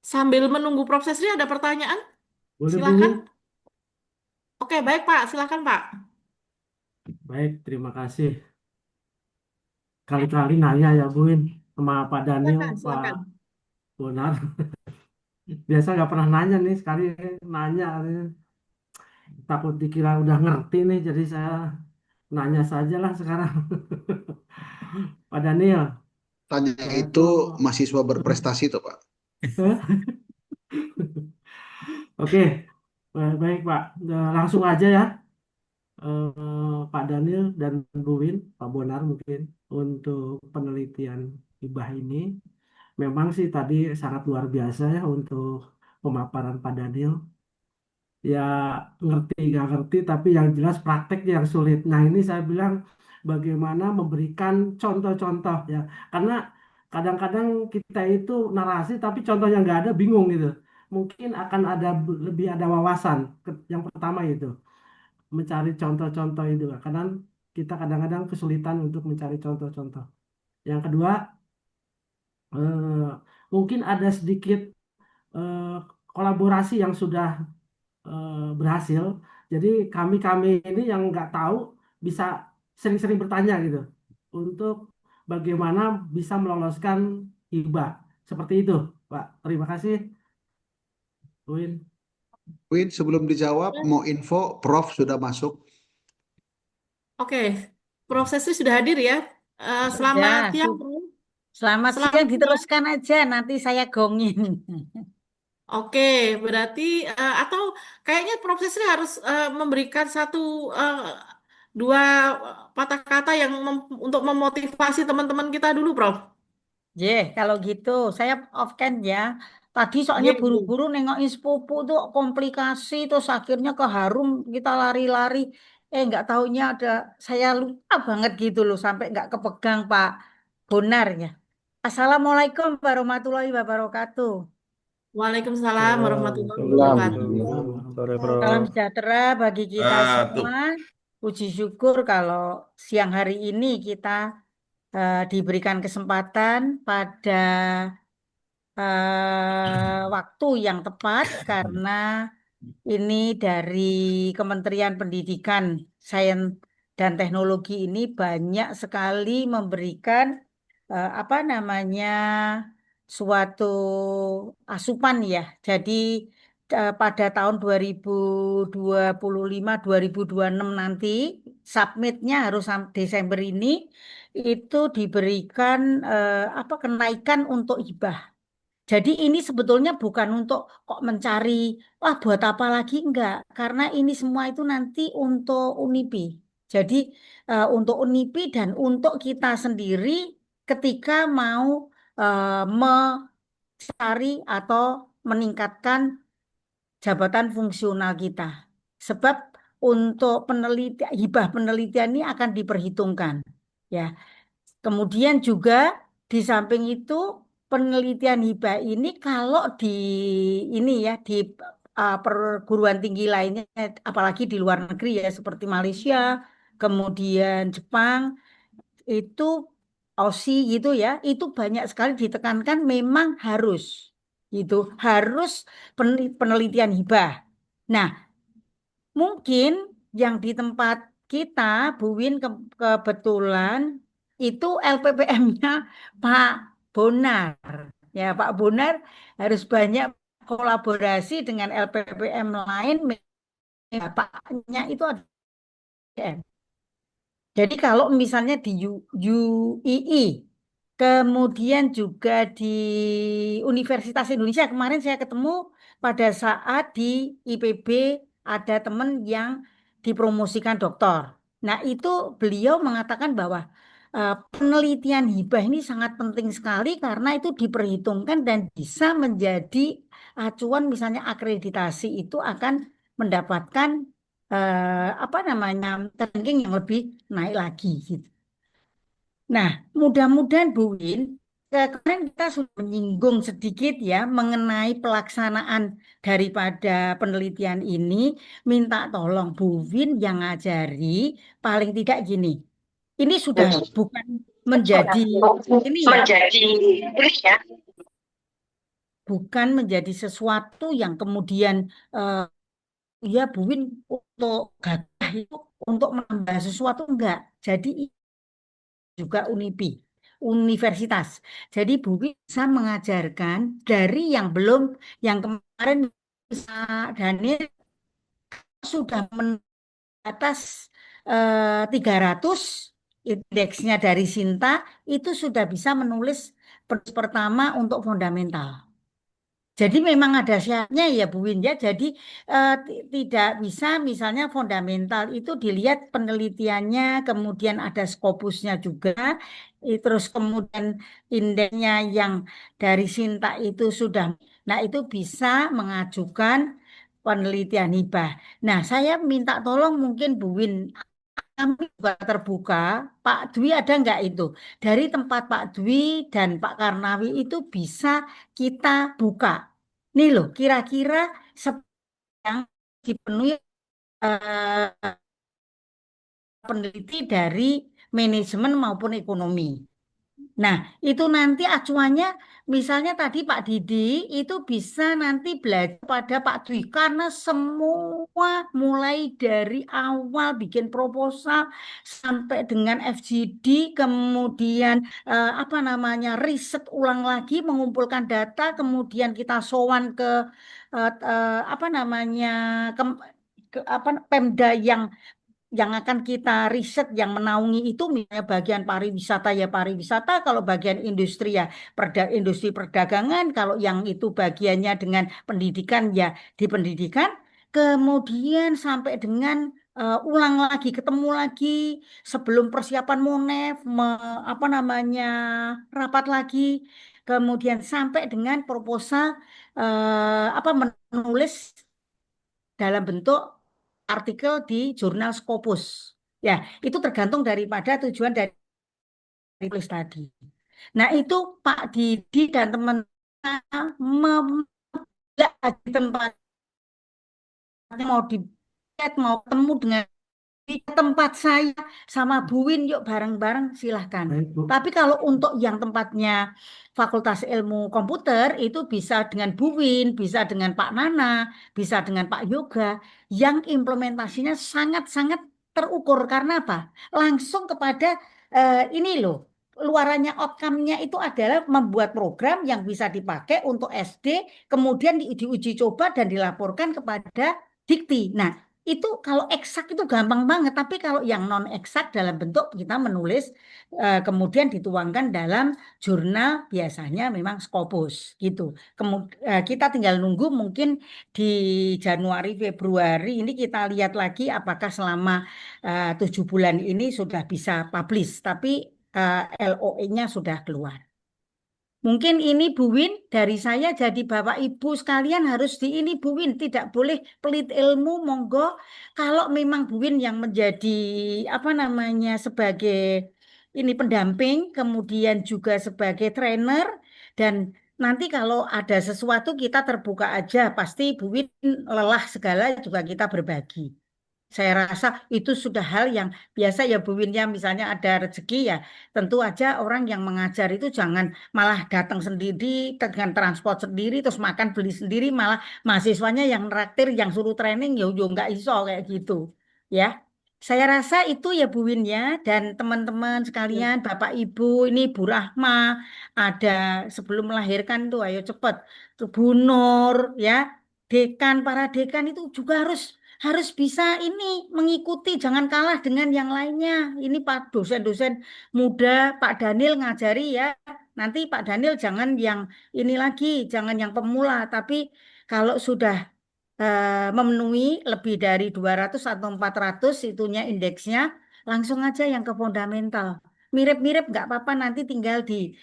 Sambil menunggu prosesnya ada pertanyaan? Boleh Bu Silakan. Win? Oke, baik Pak, silakan Pak. Baik, terima kasih. Kali-kali nanya ya Bu Win sama Pak Daniel, Silakan, Pak silakan. Bonar. Biasa nggak pernah nanya nih, sekali nanya. Takut dikira udah ngerti nih, jadi saya nanya saja lah sekarang. Pak Daniel, Tanya saya itu tuh... mahasiswa berprestasi tuh, Pak. Oke, baik Pak. Langsung aja ya. Pak Daniel dan Bu Win, Pak Bonar mungkin untuk penelitian hibah ini. Memang sih tadi sangat luar biasa ya untuk pemaparan Pak Daniel. Ya ngerti nggak ngerti, tapi yang jelas praktek yang sulit. Nah ini saya bilang bagaimana memberikan contoh-contoh ya. Karena kadang-kadang kita itu narasi tapi contohnya nggak ada, bingung gitu. Mungkin akan ada lebih ada wawasan. Yang pertama itu mencari contoh-contoh itu. Karena kita kadang-kadang kesulitan untuk mencari contoh-contoh. Yang kedua, eh, mungkin ada sedikit eh, kolaborasi yang sudah berhasil. Jadi kami-kami ini yang nggak tahu bisa sering-sering bertanya gitu untuk bagaimana bisa meloloskan hibah. Seperti itu, Pak. Terima kasih, Win. Win, sebelum dijawab, mau info, Prof sudah masuk. Oke, prosesnya sudah hadir ya. Selamat Sudah, siang, Bro. selamat siang, Selamat siang. diteruskan aja, nanti saya gongin. Oke, berarti atau kayaknya prosesnya harus memberikan satu eh, dua patah kata yang untuk memotivasi teman-teman kita dulu, Prof. Kalau gitu, saya off cam ya. Tadi soalnya Iya, Bu. buru-buru nengokin sepupu tuh komplikasi, terus akhirnya ke Harum kita lari-lari. Nggak taunya ada, saya lupa banget gitu loh, sampai nggak kepegang Pak Bonar ya. Assalamualaikum warahmatullahi wabarakatuh. Waalaikumsalam warahmatullahi wabarakatuh. Waalaikumsalam Sore, warahmatullahi Salam Prof. sejahtera bagi kita Satu. semua. Puji syukur kalau siang hari ini kita diberikan kesempatan pada waktu yang tepat karena ini dari Kementerian Pendidikan, Sains dan Teknologi ini banyak sekali memberikan apa namanya suatu asupan ya. Jadi pada tahun 2025-2026 nanti submitnya harus Desember ini itu diberikan apa kenaikan untuk hibah. Jadi ini sebetulnya bukan untuk kok mencari, wah buat apa lagi enggak. Karena ini semua itu nanti untuk UNIPI. Jadi untuk UNIPI dan untuk kita sendiri ketika mau mencari atau meningkatkan jabatan fungsional kita. Sebab untuk penelitian, hibah penelitian ini akan diperhitungkan. Ya, kemudian juga di samping itu penelitian hibah ini kalau di ini ya di perguruan tinggi lainnya apalagi di luar negeri ya seperti Malaysia, kemudian Jepang itu Aussie gitu ya, itu banyak sekali ditekankan memang harus gitu, harus penelitian hibah. Nah, mungkin yang di tempat kita, Bu Win kebetulan itu LPPM-nya Pak Bonar. Ya, Pak Bonar harus banyak kolaborasi dengan LPPM lain. Bapaknya itu ada UGM. Jadi kalau misalnya di UII, kemudian juga di Universitas Indonesia, kemarin saya ketemu pada saat di IPB ada teman yang dipromosikan doktor. Nah, itu beliau mengatakan bahwa penelitian hibah ini sangat penting sekali karena itu diperhitungkan dan bisa menjadi acuan misalnya akreditasi itu akan mendapatkan apa namanya ranking yang lebih naik lagi gitu. Nah, mudah-mudahan Bu Win, kemarin kita sudah menyinggung sedikit ya mengenai pelaksanaan daripada penelitian ini. Minta tolong Bu Win yang ngajari, paling tidak gini. Ini sudah bukan menjadi ini ya, menjadi ini ya. bukan menjadi sesuatu yang kemudian ya Bu Win untuk gagah itu untuk menambah sesuatu enggak. Jadi juga UNIPI, universitas. Jadi Bu bisa mengajarkan dari yang belum, yang kemarin Pak Daniel sudah atas 300 indeksnya dari Sinta itu sudah bisa menulis pertama untuk fundamental. Jadi memang ada syaratnya ya Bu Win ya. Jadi tidak bisa misalnya fundamental itu dilihat penelitiannya, kemudian ada Scopusnya juga, terus kemudian indeksnya yang dari Sinta itu sudah, nah itu bisa mengajukan penelitian hibah. Nah saya minta tolong mungkin Bu Win, kami juga terbuka. Pak Dwi ada nggak itu? Dari tempat Pak Dwi dan Pak Karnawi itu bisa kita buka. Nih loh, kira-kira yang dipenuhi eh, peneliti dari manajemen maupun ekonomi. Nah, itu nanti acuannya, misalnya tadi Pak Didi itu bisa nanti belajar pada Pak Dwi karena semua mulai dari awal bikin proposal sampai dengan FGD, kemudian apa namanya riset ulang lagi, mengumpulkan data, kemudian kita sowan ke apa namanya apa Pemda yang akan kita riset yang menaungi itu misalnya bagian pariwisata ya pariwisata, kalau bagian industri ya industri perdagangan, kalau yang itu bagiannya dengan pendidikan ya di pendidikan, kemudian sampai dengan ulang lagi, ketemu lagi sebelum persiapan Monef, apa namanya rapat lagi, kemudian sampai dengan proposal apa menulis dalam bentuk artikel di jurnal Scopus. Ya, itu tergantung daripada tujuan dari tulis tadi. Nah, itu Pak Didi dan teman-teman di tempat mau di mau ketemu dengan di tempat saya sama Bu Win yuk bareng-bareng silahkan. Baik, Bu. Tapi kalau untuk yang tempatnya Fakultas Ilmu Komputer itu bisa dengan Bu Win, bisa dengan Pak Nana, bisa dengan Pak Yoga yang implementasinya sangat-sangat terukur karena apa? Langsung kepada ini loh. Luarannya outcome-nya itu adalah membuat program yang bisa dipakai untuk SD, kemudian diuji coba dan dilaporkan kepada Dikti. Nah, itu kalau eksak itu gampang banget, tapi kalau yang non eksak dalam bentuk kita menulis kemudian dituangkan dalam jurnal biasanya memang Scopus gitu. Kemudian kita tinggal nunggu mungkin di Januari Februari ini kita lihat lagi apakah selama 7 bulan ini sudah bisa publish, tapi LOE-nya sudah keluar. Mungkin ini Bu Win dari saya jadi Bapak Ibu sekalian harus di ini Bu Win tidak boleh pelit ilmu monggo kalau memang Bu Win yang menjadi apa namanya sebagai ini pendamping kemudian juga sebagai trainer dan nanti kalau ada sesuatu kita terbuka aja pasti Bu Win lelah segala juga kita berbagi. Saya rasa itu sudah hal yang biasa ya Bu Win ya, misalnya ada rezeki ya tentu aja orang yang mengajar itu jangan malah datang sendiri dengan transport sendiri terus makan beli sendiri malah mahasiswanya yang neraktir yang suruh training ya nggak iso kayak gitu ya. Saya rasa itu ya Bu Win ya, dan teman-teman sekalian, Bapak Ibu, ini Bu Rahma, ada sebelum melahirkan tuh, ayo cepet. Tuh Bu Nur ya, dekan, para dekan itu juga harus bisa ini mengikuti, jangan kalah dengan yang lainnya. Ini Pak dosen-dosen muda, Pak Daniel ngajari ya. Nanti Pak Daniel jangan yang ini lagi, jangan yang pemula, tapi kalau sudah memenuhi lebih dari 200 atau 400 itunya indeksnya, langsung aja yang ke fundamental. Mirip-mirip nggak apa-apa nanti tinggal di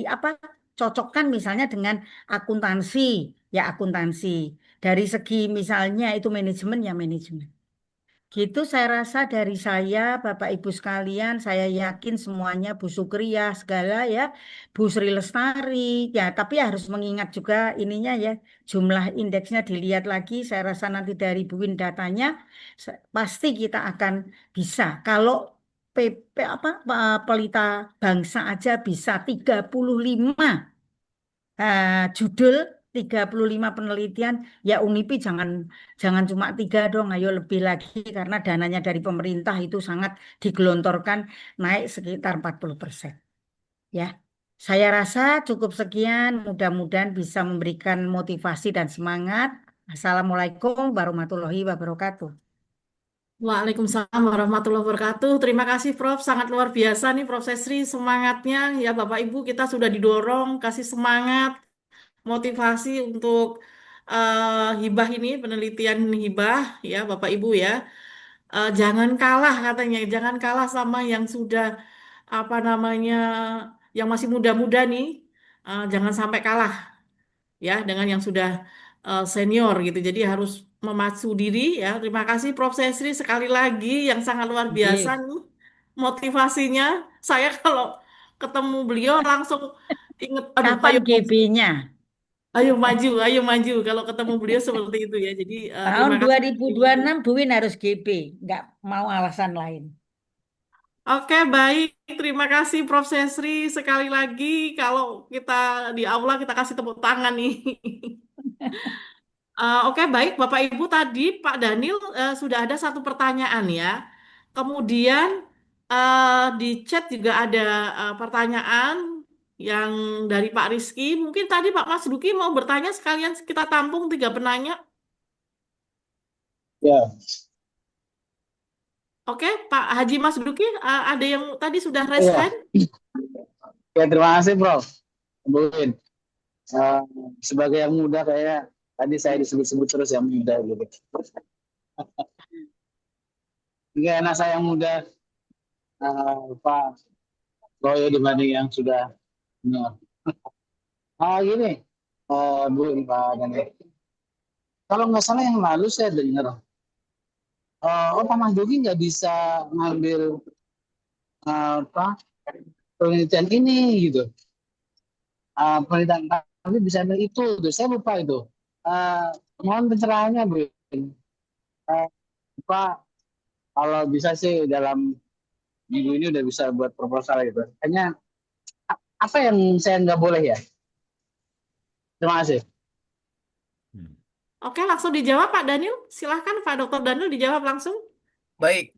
apa cocokkan misalnya dengan akuntansi, ya akuntansi. Dari segi misalnya itu manajemen ya manajemen. Gitu saya rasa dari saya, Bapak Ibu sekalian, saya yakin semuanya Bu Sukri ya segala ya, Bu Sri Lestari ya, tapi harus mengingat juga ininya ya, jumlah indeksnya dilihat lagi. Saya rasa nanti dari Bu Win datanya pasti kita akan bisa. Kalau PP apa pelita bangsa aja bisa 35 judul 35 penelitian ya UNIPI jangan jangan cuma 3 dong ayo lebih lagi karena dananya dari pemerintah itu sangat digelontorkan naik sekitar 40% ya. Saya rasa cukup sekian, mudah-mudahan bisa memberikan motivasi dan semangat. Assalamualaikum warahmatullahi wabarakatuh. Waalaikumsalam warahmatullahi wabarakatuh. Terima kasih Prof. Sangat luar biasa nih Prof. Sesri semangatnya. Ya Bapak Ibu kita sudah didorong, kasih semangat, motivasi untuk hibah ini, penelitian hibah ya Bapak Ibu ya. Jangan kalah katanya, jangan kalah sama yang sudah apa namanya, yang masih muda-muda nih. Jangan sampai kalah ya dengan yang sudah senior gitu. Jadi harus memacu diri ya. Terima kasih Prof. Sesri sekali lagi yang sangat luar biasa Oke. nih motivasinya. Saya kalau ketemu beliau langsung inget, aduh, Kapan ayo maju, GB-nya? ayo maju, ayo maju. Kalau ketemu beliau seperti itu ya. Jadi Tahun terima dua kasih. ribu dua puluh enam Buwin harus GB, nggak mau alasan lain. Oke, baik. Terima kasih Prof. Sesri sekali lagi. Kalau kita di aula kita kasih tepuk tangan nih. Oke, baik Bapak Ibu tadi Pak Daniel sudah ada satu pertanyaan ya. Kemudian di chat juga ada pertanyaan yang dari Pak Rizky. Mungkin tadi Pak Mas Duki mau bertanya sekalian kita tampung tiga penanya. Ya, Oke, Pak Haji Mas Duki ada yang tadi sudah raise iya. hand. Ya, terima kasih, Prof. Bu Win. Eh, sebagai yang muda kayak tadi saya disebut-sebut terus yang muda gitu. Enggak enak saya yang muda, Pak Royo dibanding yang sudah senior. Gini, Bu Win, Pak Daniel. Kalau nggak salah yang lalu saya dengar, Pak Mahdugi nggak bisa ngambil apa penelitian ini gitu. Penelitian tapi bisa ambil itu tuh saya lupa itu. Eh, mohon pencerahannya Bu. Eh, Pak kalau bisa sih dalam minggu ini udah bisa buat proposal gitu. Hanya apa yang saya nggak boleh ya? Terima kasih. Oke, langsung dijawab Pak Daniel. Silahkan Pak Dokter Daniel dijawab langsung. Baik,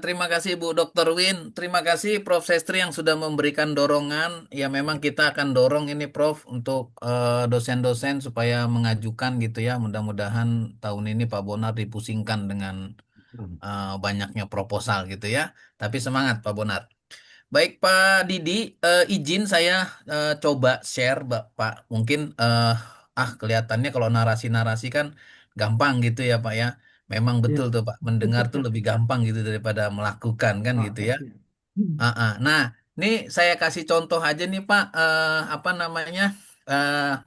terima kasih Bu Dr. Win. Terima kasih Prof. Sestri yang sudah memberikan dorongan. Ya memang kita akan dorong ini Prof untuk dosen-dosen supaya mengajukan gitu ya. Mudah-mudahan tahun ini Pak Bonar dipusingkan dengan banyaknya proposal gitu ya. Tapi semangat Pak Bonar. Baik Pak Didi, izin saya coba share Pak. Mungkin kelihatannya kalau narasi-narasi kan gampang gitu ya Pak ya. Memang Ya. betul tuh Pak, mendengar tuh lebih gampang gitu daripada melakukan kan gitu Praktek ya. ya. Nah, ini saya kasih contoh aja nih Pak, apa namanya? eh,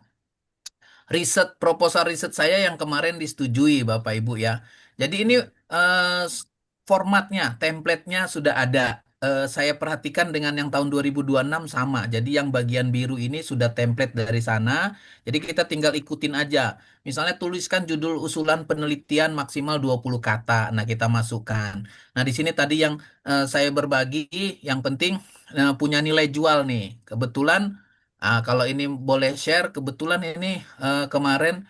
proposal riset saya yang kemarin disetujui Bapak Ibu ya. Jadi ini formatnya, template-nya sudah ada. Saya perhatikan dengan yang tahun 2026 sama. Jadi yang bagian biru ini sudah template dari sana. Jadi kita tinggal ikutin aja. Misalnya tuliskan judul usulan penelitian maksimal 20 kata. Nah, kita masukkan. Nah, di sini tadi yang saya berbagi, yang penting punya nilai jual nih. Kebetulan kalau ini boleh share, kebetulan ini kemarin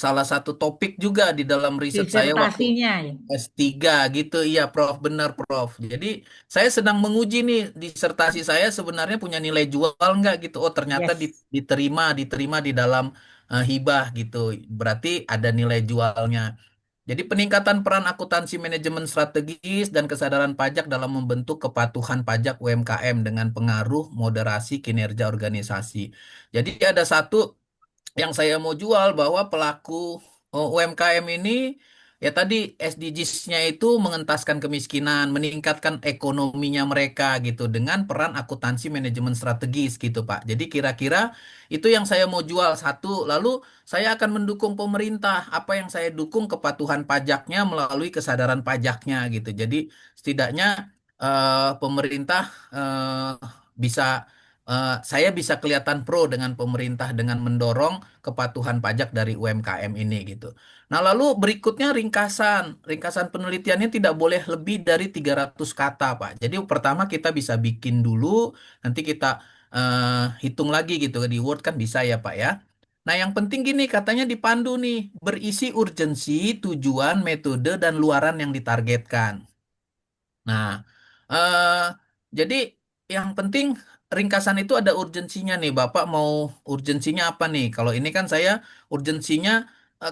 salah satu topik juga di dalam riset saya waktu Disertasinya ya. S3 gitu. Iya, Prof, benar, Prof. Jadi saya sedang menguji nih disertasi saya sebenarnya punya nilai jual nggak gitu. Oh, ternyata Yes. diterima di dalam hibah gitu. Berarti ada nilai jualnya. Jadi peningkatan peran akuntansi manajemen strategis dan kesadaran pajak dalam membentuk kepatuhan pajak UMKM dengan pengaruh moderasi kinerja organisasi. Jadi ada satu yang saya mau jual bahwa pelaku UMKM ini ya tadi SDGs-nya itu mengentaskan kemiskinan, meningkatkan ekonominya mereka gitu dengan peran akuntansi manajemen strategis gitu Pak. Jadi kira-kira itu yang saya mau jual satu. Lalu saya akan mendukung pemerintah. Apa yang saya dukung kepatuhan pajaknya melalui kesadaran pajaknya gitu. Jadi setidaknya pemerintah bisa saya bisa kelihatan pro dengan pemerintah dengan mendorong kepatuhan pajak dari UMKM ini gitu. Nah, lalu berikutnya ringkasan. Ringkasan penelitiannya tidak boleh lebih dari 300 kata, Pak. Jadi pertama kita bisa bikin dulu, nanti kita hitung lagi gitu. Di Word kan bisa ya, Pak ya. Nah, yang penting gini katanya dipandu nih, berisi urgensi, tujuan, metode, dan luaran yang ditargetkan. Nah, eh, jadi yang penting ringkasan itu ada urgensinya nih. Bapak mau urgensinya apa nih? Kalau ini kan saya urgensinya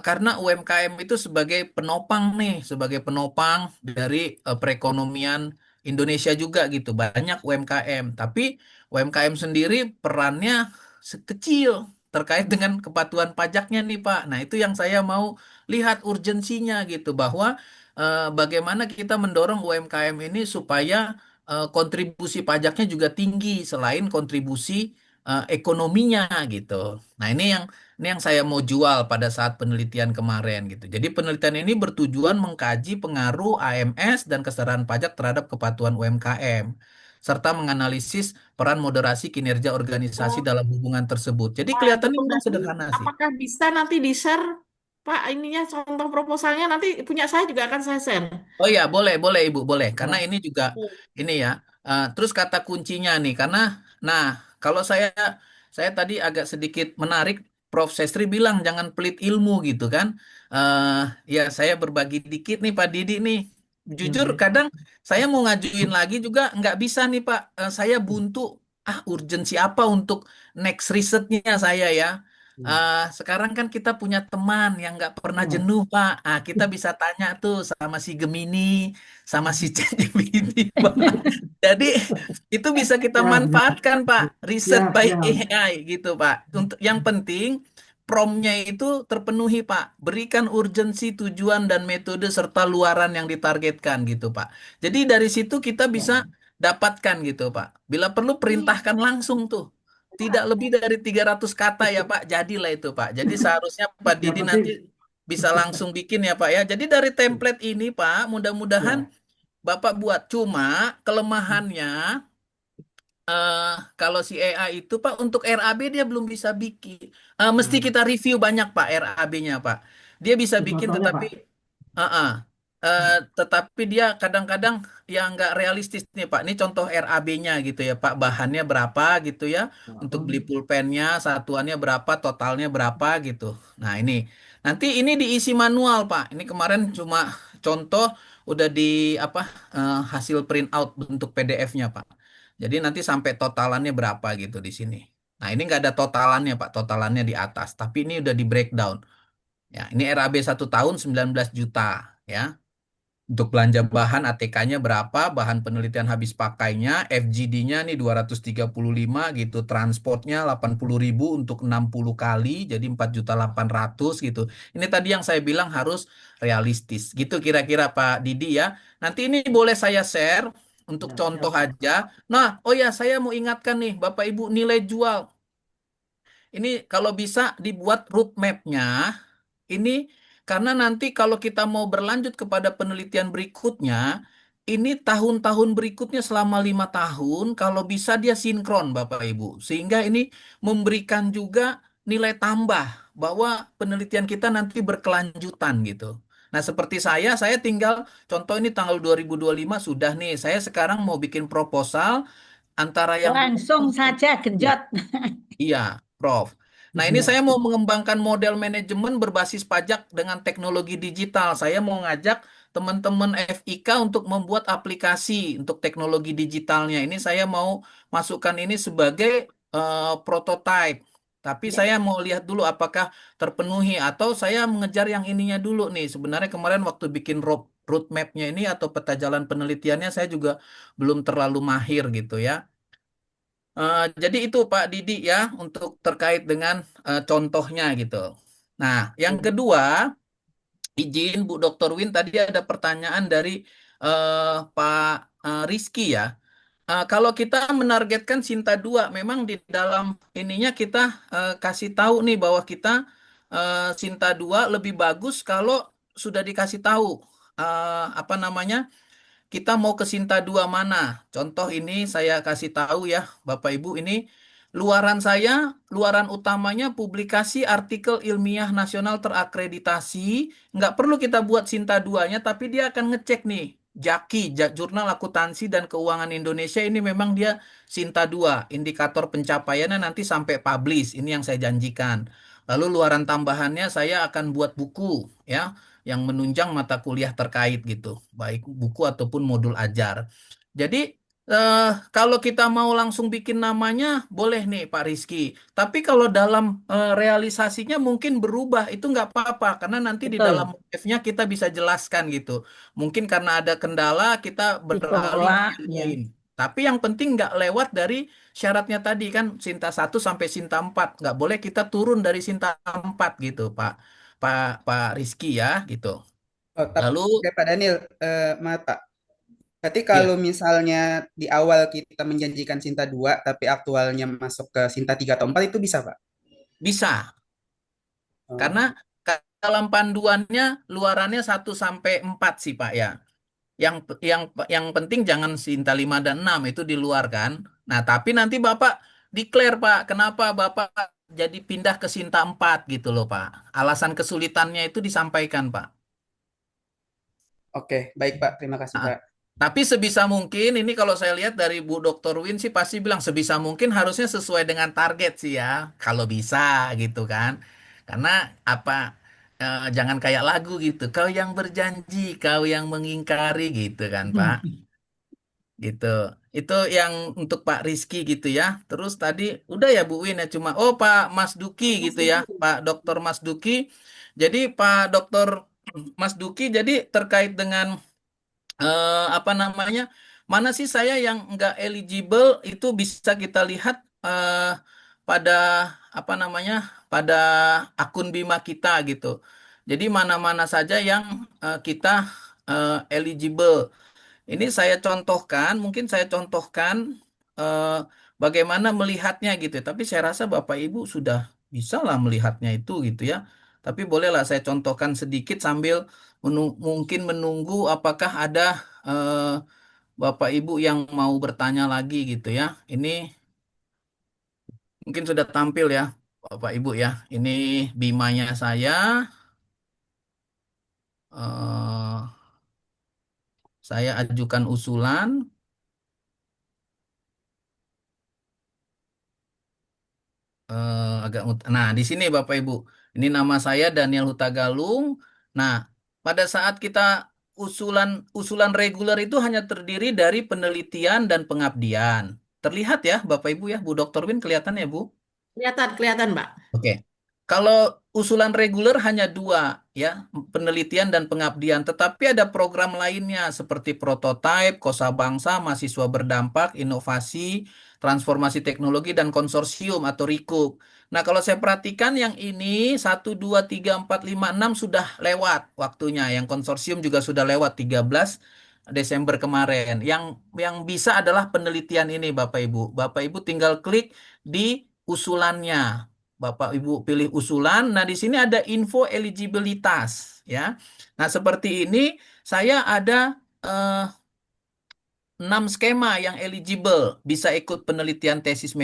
karena UMKM itu sebagai penopang nih, sebagai penopang dari perekonomian Indonesia juga gitu. Banyak UMKM, tapi UMKM sendiri perannya sekecil terkait dengan kepatuhan pajaknya nih, Pak. Nah, itu yang saya mau lihat urgensinya gitu bahwa bagaimana kita mendorong UMKM ini supaya kontribusi pajaknya juga tinggi selain kontribusi ekonominya gitu. Nah, ini yang saya mau jual pada saat penelitian kemarin gitu. Jadi penelitian ini bertujuan mengkaji pengaruh AMS dan kesetaraan pajak terhadap kepatuhan UMKM serta menganalisis peran moderasi kinerja organisasi Oh, dalam hubungan tersebut. Jadi Pak kelihatannya Dr. memang Daniel, sederhana sih. apakah bisa nanti di-share, Pak, ininya contoh proposalnya nanti punya saya juga akan saya share. Oh iya, boleh, boleh Ibu, boleh. Karena Ya, ini juga ini ya. Terus kata kuncinya nih, karena nah kalau saya tadi agak sedikit menarik, Prof. Sestri bilang jangan pelit ilmu gitu kan. Eh ya saya berbagi dikit nih Pak Didi nih. ya Jujur baik. kadang saya mau ngajuin lagi juga nggak bisa nih Pak. Saya buntu. Urgensi apa untuk next risetnya saya ya. Hmm. Sekarang kan kita punya teman yang nggak pernah Ya. jenuh, Pak. Kita bisa tanya tuh sama si Gemini, sama si ChatGPT, Pak. Jadi itu bisa kita Siap, siap. manfaatkan, Pak. Riset Siap, by siap. AI gitu, Pak. Untuk yang penting promnya itu terpenuhi, Pak. Berikan urgensi, tujuan dan metode serta luaran yang ditargetkan gitu, Pak. Jadi dari situ kita bisa dapatkan gitu, Pak. Bila perlu perintahkan langsung tuh. Tidak lebih dari 300 kata ya Pak, jadilah itu Pak. Jadi seharusnya Pak Yang Didi penting nanti bisa langsung bikin ya Pak ya. Jadi dari template ini Pak, mudah-mudahan ya. Bapak buat. Cuma kelemahannya eh, kalau si AI itu Pak untuk RAB dia belum bisa bikin. Mesti Nah, kita review banyak Pak RAB-nya Pak. Dia bisa bikin contohnya tetapi Pak. ah, tetapi dia kadang-kadang yang nggak realistis nih Pak. Ini contoh RAB-nya gitu ya Pak. Bahannya berapa gitu ya. Untuk beli Hmm. pulpennya, satuannya berapa, totalnya berapa gitu. Nah ini. Nanti ini diisi manual Pak. Ini kemarin cuma contoh udah di apa hasil print out bentuk PDF-nya Pak. Jadi nanti sampai totalannya berapa gitu di sini. Nah ini nggak ada totalannya Pak. Totalannya di atas. Tapi ini udah di breakdown. Ya, ini RAB 1 tahun 19 juta ya. Untuk belanja bahan ATK-nya berapa, bahan penelitian habis pakainya, FGD-nya nih 235 gitu, transportnya 80.000 untuk 60 kali, jadi 4.800.000 gitu. Ini tadi yang saya bilang harus realistis. Gitu kira-kira Pak Didi ya. Nanti ini boleh saya share untuk Ya, contoh siap Pak. aja. Nah, oh ya saya mau ingatkan nih Bapak Ibu nilai jual. Ini kalau bisa dibuat roadmap-nya ini karena nanti kalau kita mau berlanjut kepada penelitian berikutnya, ini tahun-tahun berikutnya selama 5 tahun, kalau bisa dia sinkron Bapak Ibu. Sehingga ini memberikan juga nilai tambah bahwa penelitian kita nanti berkelanjutan gitu. Nah, seperti saya tinggal contoh ini tanggal 2025 sudah nih. Saya sekarang mau bikin proposal antara yang belum Langsung saja iya, genjot. iya, Prof. Nah, ini saya mau mengembangkan model manajemen berbasis pajak dengan teknologi digital. Saya mau ngajak teman-teman FIK untuk membuat aplikasi untuk teknologi digitalnya. Ini saya mau masukkan ini sebagai prototype. Tapi saya mau lihat dulu apakah terpenuhi atau saya mengejar yang ininya dulu nih. Sebenarnya kemarin waktu bikin roadmap-nya ini atau peta jalan penelitiannya saya juga belum terlalu mahir gitu ya. Jadi itu Pak Didi ya untuk terkait dengan contohnya gitu. Nah, yang kedua, izin Bu Dr. Win tadi ada pertanyaan dari Pak Rizky ya. Kalau kita menargetkan Sinta 2, memang di dalam ininya kita kasih tahu nih bahwa kita Sinta 2 lebih bagus kalau sudah dikasih tahu apa namanya kita mau ke Sinta 2 mana? Contoh ini saya kasih tahu ya, Bapak Ibu ini luaran saya, luaran utamanya publikasi artikel ilmiah nasional terakreditasi. Nggak perlu kita buat Sinta 2-nya, tapi dia akan ngecek nih. JAKI, Jurnal Akuntansi dan Keuangan Indonesia ini memang dia Sinta 2, indikator pencapaiannya nanti sampai publish. Ini yang saya janjikan. Lalu luaran tambahannya saya akan buat buku ya yang menunjang mata kuliah terkait gitu, baik buku ataupun modul ajar. Jadi kalau kita mau langsung bikin namanya boleh nih Pak Rizky. Tapi kalau dalam realisasinya mungkin berubah itu nggak apa-apa karena nanti di dalam Betul. F-nya kita bisa jelaskan gitu. Mungkin karena ada kendala kita beralih ke Ditolak yang ya. lain. Tapi yang penting nggak lewat dari syaratnya tadi kan Sinta 1 sampai Sinta 4. Nggak boleh kita turun dari Sinta 4 gitu Pak. Pak Pak Rizky ya gitu. Oh, tapi Lalu Pak Daniel, maaf Pak. Berarti kalau ya misalnya di awal kita menjanjikan Sinta 2, tapi aktualnya masuk ke Sinta 3 atau 4 itu bisa, Pak? bisa karena Oh, dalam panduannya luarannya 1 sampai 4 sih Pak ya. Yang yang yang penting jangan Sinta 5 dan 6 itu di luar kan. Nah, tapi nanti Bapak declare Pak, kenapa Bapak jadi pindah ke Sinta 4 gitu loh Pak. Alasan kesulitannya itu disampaikan Pak. oke, baik Pak. Terima kasih Nah, Pak. tapi sebisa mungkin ini kalau saya lihat dari Bu Dr. Win sih pasti bilang sebisa mungkin harusnya sesuai dengan target sih ya. Kalau bisa gitu kan. Karena apa jangan kayak lagu gitu. Kau yang berjanji, kau yang mengingkari gitu kan Pak. Gitu. Itu yang untuk Pak Rizky gitu ya. Terus tadi udah ya Bu Win ya cuma oh Pak Mas Duki gitu ya. Pak Dokter Mas Duki. Jadi Pak Dokter Mas Duki jadi terkait dengan apa namanya mana sih saya yang nggak eligible itu bisa kita lihat pada apa namanya pada akun Bima kita gitu. Jadi mana-mana saja yang kita eligible. Ini saya contohkan, mungkin saya contohkan eh, bagaimana melihatnya gitu. Tapi saya rasa Bapak Ibu sudah bisa lah melihatnya itu gitu ya. Tapi bolehlah saya contohkan sedikit sambil mungkin menunggu apakah ada eh, Bapak Ibu yang mau bertanya lagi gitu ya. Ini mungkin sudah tampil ya Bapak Ibu ya. Ini bimanya saya. eh, saya ajukan usulan. Nah, di sini Bapak Ibu, ini nama saya Daniel Hutagalung. Nah, pada saat kita usulan usulan reguler itu hanya terdiri dari penelitian dan pengabdian. Terlihat ya Bapak Ibu ya, Bu Dr. Win kelihatan ya Bu? Kelihatan, kelihatan, Mbak. Oke. Kalau usulan reguler hanya dua, ya, penelitian dan pengabdian. Tetapi ada program lainnya seperti prototipe, kosa bangsa, mahasiswa berdampak, inovasi, transformasi teknologi, dan konsorsium atau RIKUK. Nah, kalau saya perhatikan yang ini 1, 2, 3, 4, 5, 6 sudah lewat waktunya. Yang konsorsium juga sudah lewat 13 Desember kemarin. Yang bisa adalah penelitian ini, Bapak Ibu. Bapak Ibu tinggal klik di usulannya. Bapak Ibu pilih usulan. Nah, di sini ada info eligibilitas ya. Nah, seperti ini saya ada eh, 6 skema yang eligible bisa ikut penelitian tesis